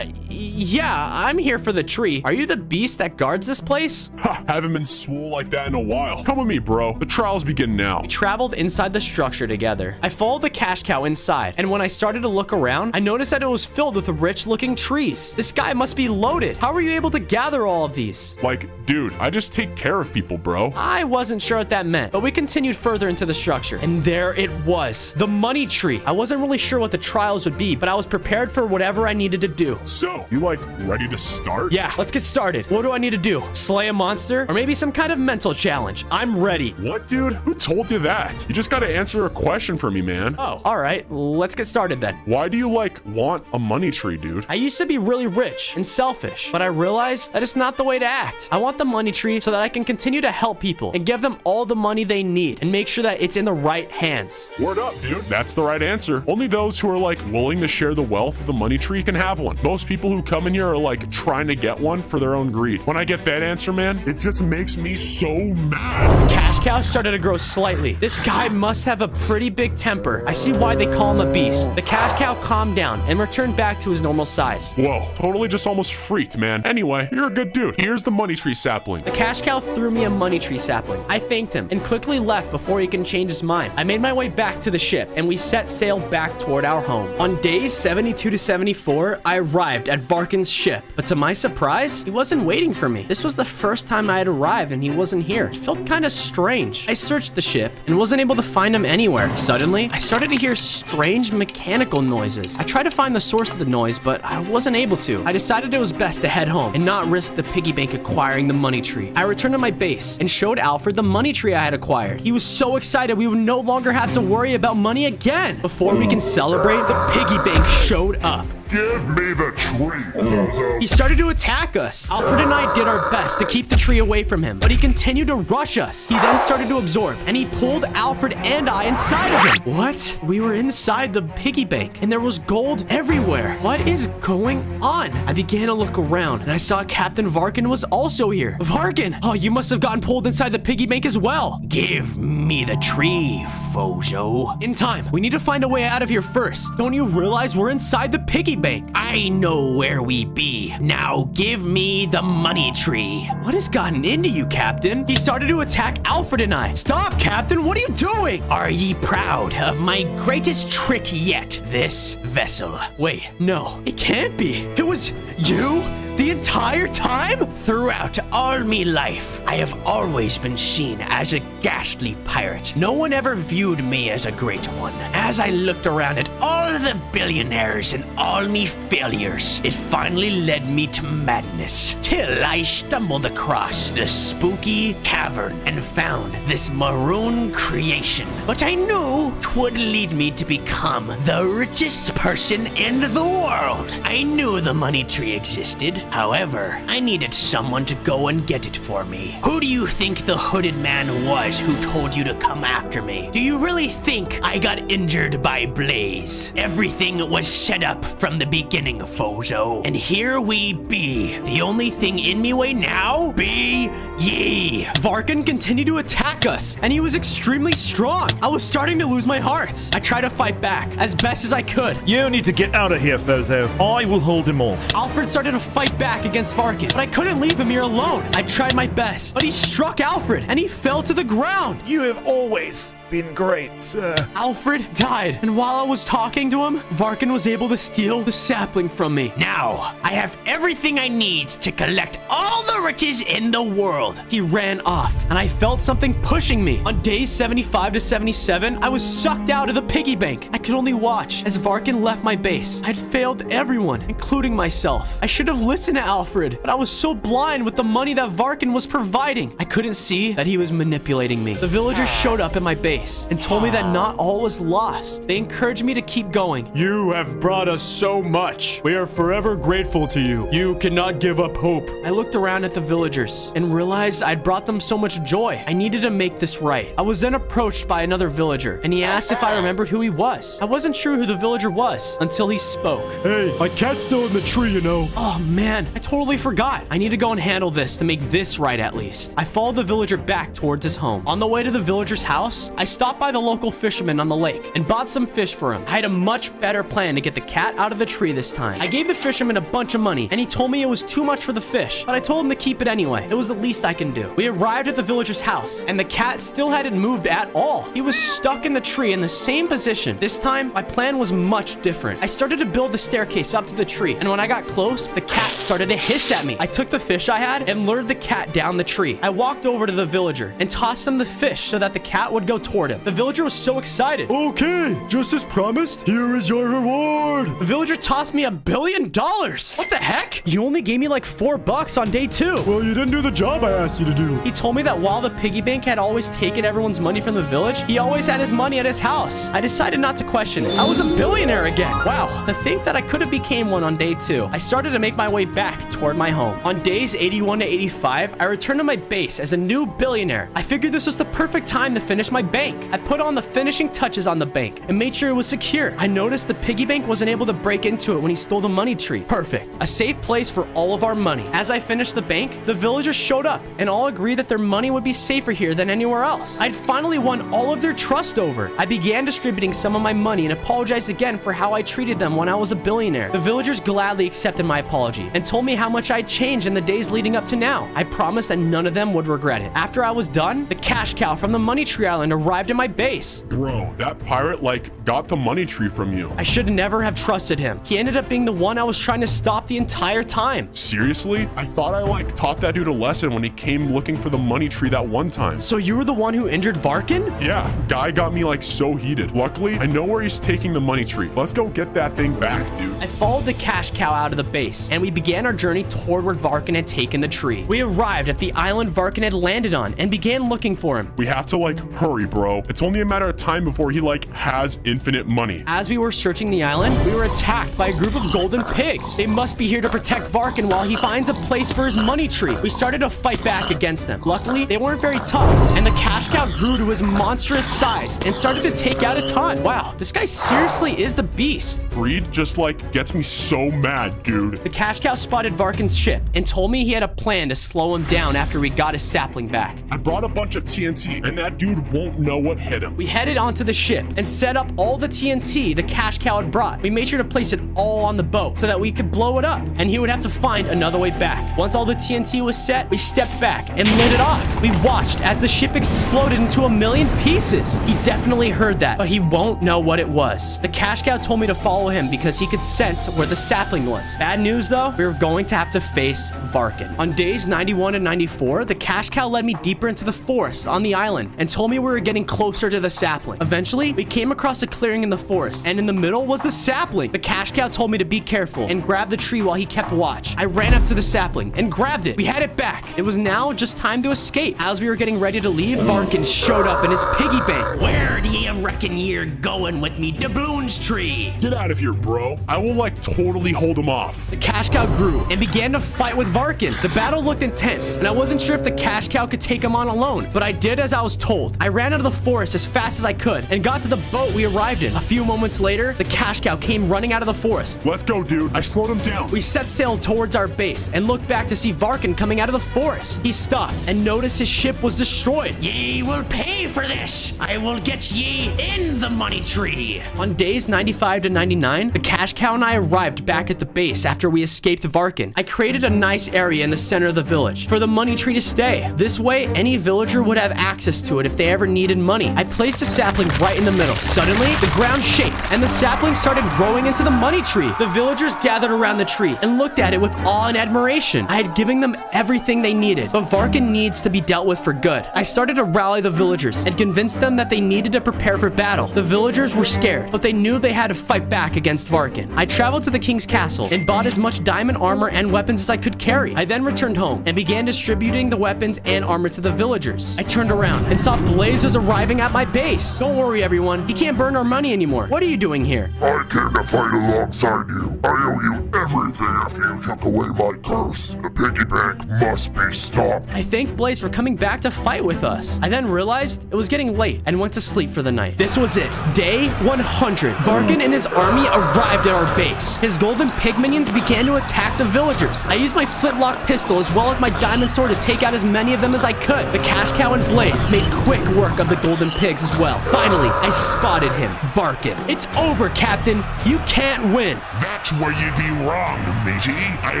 Speaker 6: Yeah, I'm here for the tree. Are you the beast that guards this place?
Speaker 10: Ha, haven't been swole like that in a while. Come with me, bro. The trials begin now.
Speaker 6: We traveled inside the structure together. I followed the cash cow inside, and when I started to look around, I noticed that it was filled with rich-looking trees. This guy must be loaded. How were you able to gather all of these?
Speaker 10: Like, dude, I just take care of people, bro.
Speaker 6: I wasn't sure what that meant, but we continued further into the structure, and there it was, the money tree. I wasn't really sure what the trials would be, but I was prepared for whatever I needed to do.
Speaker 10: So, you like ready to start?
Speaker 6: Yeah, let's get started. What do I need to do? Slay a monster? Or maybe some kind of mental challenge? I'm ready.
Speaker 10: What, dude? Who told you that? You just gotta answer a question for me, man.
Speaker 6: Oh, all right. Let's get started then.
Speaker 10: Why do you, like, want a money tree, dude?
Speaker 6: I used to be really rich and selfish, but I realized that it's not the way to act. I want the money tree so that I can continue to help people and give them all the money they need and make sure that it's in the right hands.
Speaker 10: Word up, dude. That's the right answer. Only those who are, like, willing to share the wealth of the money tree can have one. Most people who come in here are, like, trying to get one for their own greed. When I get that answer, man, it just makes me so mad.
Speaker 6: Cash cow started to grow slightly. This guy must have a pretty big temper. I see why they call him a beast. The cash cow calmed down and returned back to his normal size.
Speaker 10: Whoa, totally just almost freaked, man. Anyway, you're a good dude. Here's the money tree sapling.
Speaker 6: The cash cow threw me a money tree sapling. I thanked him and quickly left before he can change his mind. I made my way back to the ship and we set sail back toward our home. On days 72 to 74, I arrived at Varkin's ship, but to my surprise, he wasn't waiting for me. This was the first time I had arrived and he wasn't here. It felt kind of strange. I searched the ship and wasn't able to find him anywhere. Suddenly, I started to hear strange mechanical noises. I tried to find the source of the noise, but I wasn't able to. I decided it was best to head home and not risk the piggy bank acquiring the money tree. I returned to my base and showed Alfred the money tree I had acquired. He was so excited we would no longer have to worry about money again. Before we can celebrate, the piggy bank showed up.
Speaker 8: Give me the tree, Bozo.
Speaker 6: He started to attack us. Alfred and I did our best to keep the tree away from him, but he continued to rush us. He then started to absorb, and he pulled Alfred and I inside of him. What? We were inside the piggy bank, and there was gold everywhere. What is going on? I began to look around, and I saw Captain Varkin was also here. Varkin! Oh, you must have gotten pulled inside the piggy bank as well.
Speaker 9: Give me the tree, Fozo.
Speaker 6: In time. We need to find a way out of here first. Don't you realize we're inside the piggy bank?
Speaker 9: I know where we be. Now give me the money tree.
Speaker 6: What has gotten into you, Captain? He started to attack Alfred and I. Stop, Captain! What are you doing?
Speaker 9: Are ye proud of my greatest trick yet, this vessel?
Speaker 6: Wait, no, it can't be. It was you? The entire time?
Speaker 9: Throughout all me life, I have always been seen as a ghastly pirate. No one ever viewed me as a great one. As I looked around at all the billionaires and all me failures, it finally led me to madness. Till I stumbled across the spooky cavern and found this maroon creation. But I knew 'twould lead me to become the richest person in the world. I knew the money tree existed. However, I needed someone to go and get it for me. Who do you think the hooded man was who told you to come after me? Do you really think I got injured by Blaze? Everything was set up from the beginning, Fozo. And here we be. The only thing in me way now be ye.
Speaker 6: Varkin continued to attack us, and he was extremely strong. I was starting to lose my heart. I tried to fight back as best as I could.
Speaker 7: You need to get out of here, Fozo. I will hold him off.
Speaker 6: Alfred started to fight back against Varkin, but I couldn't leave him here alone. I tried my best, but he struck Alfred, and he fell to the ground.
Speaker 7: You have always been great, sir.
Speaker 6: Alfred died, and while I was talking to him, Varkin was able to steal the sapling from me.
Speaker 9: Now, I have everything I need to collect all the riches in the world.
Speaker 6: He ran off, and I felt something pushing me. On days 75 to 77, I was sucked out of the piggy bank. I could only watch as Varkin left my base. I'd failed everyone, including myself. I should have listened to Alfred, but I was so blind with the money that Varkin was providing. I couldn't see that he was manipulating me. The villagers showed up at my base and told me that not all was lost. They encouraged me to keep going.
Speaker 4: You have brought us so much. We are forever grateful to you. You cannot give up hope.
Speaker 6: I looked around at the villagers and realized I'd brought them so much joy. I needed to make this right. I was then approached by another villager, and he asked if I remembered who he was. I wasn't sure who the villager was until he spoke.
Speaker 4: Hey, my cat's still in the tree, you know.
Speaker 6: Oh man, I totally forgot. I need to go and handle this to make this right at least. I followed the villager back towards his home. On the way to the villager's house, I stopped by the local fisherman on the lake and bought some fish for him. I had a much better plan to get the cat out of the tree this time. I gave the fisherman a bunch of money, and he told me it was too much for the fish, but I told him to keep it anyway. It was the least I can do. We arrived at the villager's house, and the cat still hadn't moved at all. He was stuck in the tree in the same position. This time, my plan was much different. I started to build the staircase up to the tree, and when I got close, the cat started to hiss at me. I took the fish I had and lured the cat down the tree. I walked over to the villager and tossed him the fish so that the cat would go toward him. The villager was so excited.
Speaker 4: Okay, just as promised, here is your reward.
Speaker 6: The villager tossed me $1 billion. What the heck? You only gave me like $4 on day 2.
Speaker 4: Well, you didn't do the job I asked you to do.
Speaker 6: He told me that while the piggy bank had always taken everyone's money from the village, he always had his money at his house. I decided not to question it. I was a billionaire again. Wow, to think that I could have became one on day 2. I started to make my way back toward my home. On days 81 to 85, I returned to my base as a new billionaire. I figured this was the perfect time to finish my bank. I put on the finishing touches on the bank and made sure it was secure. I noticed the piggy bank wasn't able to break into it when he stole the money tree. Perfect. A safe place for all of our money. As I finished the bank, the villagers showed up and all agreed that their money would be safer here than anywhere else. I'd finally won all of their trust over. I began distributing some of my money and apologized again for how I treated them when I was a billionaire. The villagers gladly accepted my apology and told me how much I'd changed in the days leading up to now. I promised that none of them would regret it. After I was done, the cash cow from the money tree island arrived arrived at my base.
Speaker 10: Bro, that pirate, like, got the money tree from you.
Speaker 6: I should never have trusted him. He ended up being the one I was trying to stop the entire time.
Speaker 10: Seriously? I thought I, like, taught that dude a lesson when he came looking for the money tree that one time.
Speaker 6: So you were the one who injured Varkin?
Speaker 10: Yeah, guy got me, like, so heated. Luckily, I know where he's taking the money tree. Let's go get that thing back, dude.
Speaker 6: I followed the cash cow out of the base, and we began our journey toward where Varkin had taken the tree. We arrived at the island Varkin had landed on and began looking for him.
Speaker 10: We have to, like, hurry, bro. It's only a matter of time before he, like, has infinite money.
Speaker 6: As we were searching the island, we were attacked by a group of golden pigs. They must be here to protect Varkin while he finds a place for his money tree. We started to fight back against them. Luckily, they weren't very tough, and the cash cow grew to his monstrous size and started to take out a ton. Wow, this guy seriously is the beast.
Speaker 10: Greed just, like, gets me so mad, dude.
Speaker 6: The cash cow spotted Varkin's ship and told me he had a plan to slow him down after we got his sapling back.
Speaker 10: I brought a bunch of TNT, and that dude won't know what hit him.
Speaker 6: We headed onto the ship and set up all the TNT the cash cow had brought. We made sure to place it all on the boat so that we could blow it up, and he would have to find another way back. Once all the TNT was set, we stepped back and lit it off. We watched as the ship exploded into a million pieces. He definitely heard that, but he won't know what it was. The cash cow told me to follow him because he could sense where the sapling was. Bad news though, we were going to have to face Varkin. On days 91 and 94, the cash cow led me deeper into the forest on the island and told me we were getting closer to the sapling. Eventually, we came across a clearing in the forest, and in the middle was the sapling. The cash cow told me to be careful and grab the tree while he kept watch. I ran up to the sapling and grabbed it. We had it back. It was now just time to escape. As we were getting ready to leave, Varkin showed up in his piggy bank.
Speaker 9: Where do you reckon you're going with me doubloons tree?
Speaker 10: Get out of here, bro. I will, like, totally hold him off.
Speaker 6: The cash cow grew and began to fight with Varkin. The battle looked intense, and I wasn't sure if the cash cow could take him on alone, but I did as I was told. I ran out of the forest as fast as I could and got to the boat we arrived in. A few moments later, the cash cow came running out of the forest.
Speaker 10: Let's go, dude. I slowed him down.
Speaker 6: We set sail towards our base and looked back to see Varkin coming out of the forest. He stopped and noticed his ship was destroyed.
Speaker 9: Ye will pay for this. I will get ye in the money tree.
Speaker 6: On days 95 to 99, the cash cow and I arrived back at the base after we escaped Varkin. I created a nice area in the center of the village for the money tree to stay. This way, any villager would have access to it if they ever needed money. I placed a sapling right in the middle. Suddenly, the ground shaked and the sapling started growing into the money tree. The villagers gathered around the tree and looked at it with awe and admiration. I had given them everything they needed, but Varkin needs to be dealt with for good. I started to rally the villagers and convince them that they needed to prepare for battle. The villagers were scared, but they knew they had to fight back against Varkin. I traveled to the king's castle and bought as much diamond armor and weapons as I could carry. I then returned home and began distributing the weapons and armor to the villagers. I turned around and saw Blaze was arriving at my base. Don't worry, everyone. He can't burn our money anymore. What are you doing here?
Speaker 8: I came to fight alongside you. I owe you everything after you took away my curse. The piggy bank must be stopped.
Speaker 6: I thanked Blaze for coming back to fight with us. I then realized it was getting late and went to sleep for the night. This was it. Day 100. Varkin and his army arrived at our base. His golden pig minions began to attack the villagers. I used my flintlock pistol as well as my diamond sword to take out as many of them as I could. The cash cow and Blaze made quick work of the golden pigs as well. Finally, I spotted him. Varkin. It's over, Captain. You can't win.
Speaker 8: That's where you'd be wrong, matey. I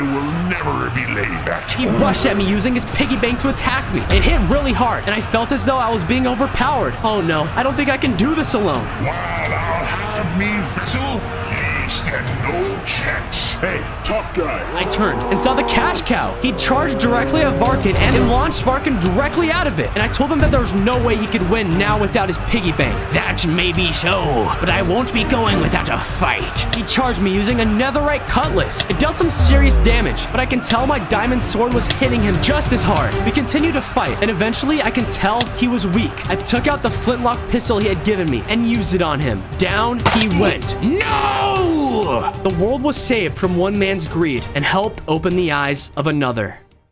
Speaker 8: will never be laid back.
Speaker 6: He rushed at me using his piggy bank to attack me. It hit really hard, and I felt as though I was being overpowered. Oh no, I don't think I can do this alone.
Speaker 8: While I'll have me vessel, ye stand no chance.
Speaker 10: Hey, tough guy.
Speaker 6: I turned and saw the cash cow. He charged directly at Varkin and it launched Varkin directly out of it. And I told him that there was no way he could win now without his piggy bank.
Speaker 9: That may be so, but I won't be going without a fight.
Speaker 6: He charged me using a netherite cutlass. It dealt some serious damage, but I can tell my diamond sword was hitting him just as hard. We continued to fight, and eventually I can tell he was weak. I took out the flintlock pistol he had given me and used it on him. Down he went.
Speaker 9: No!
Speaker 6: The world was saved from one man's greed and helped open the eyes of another.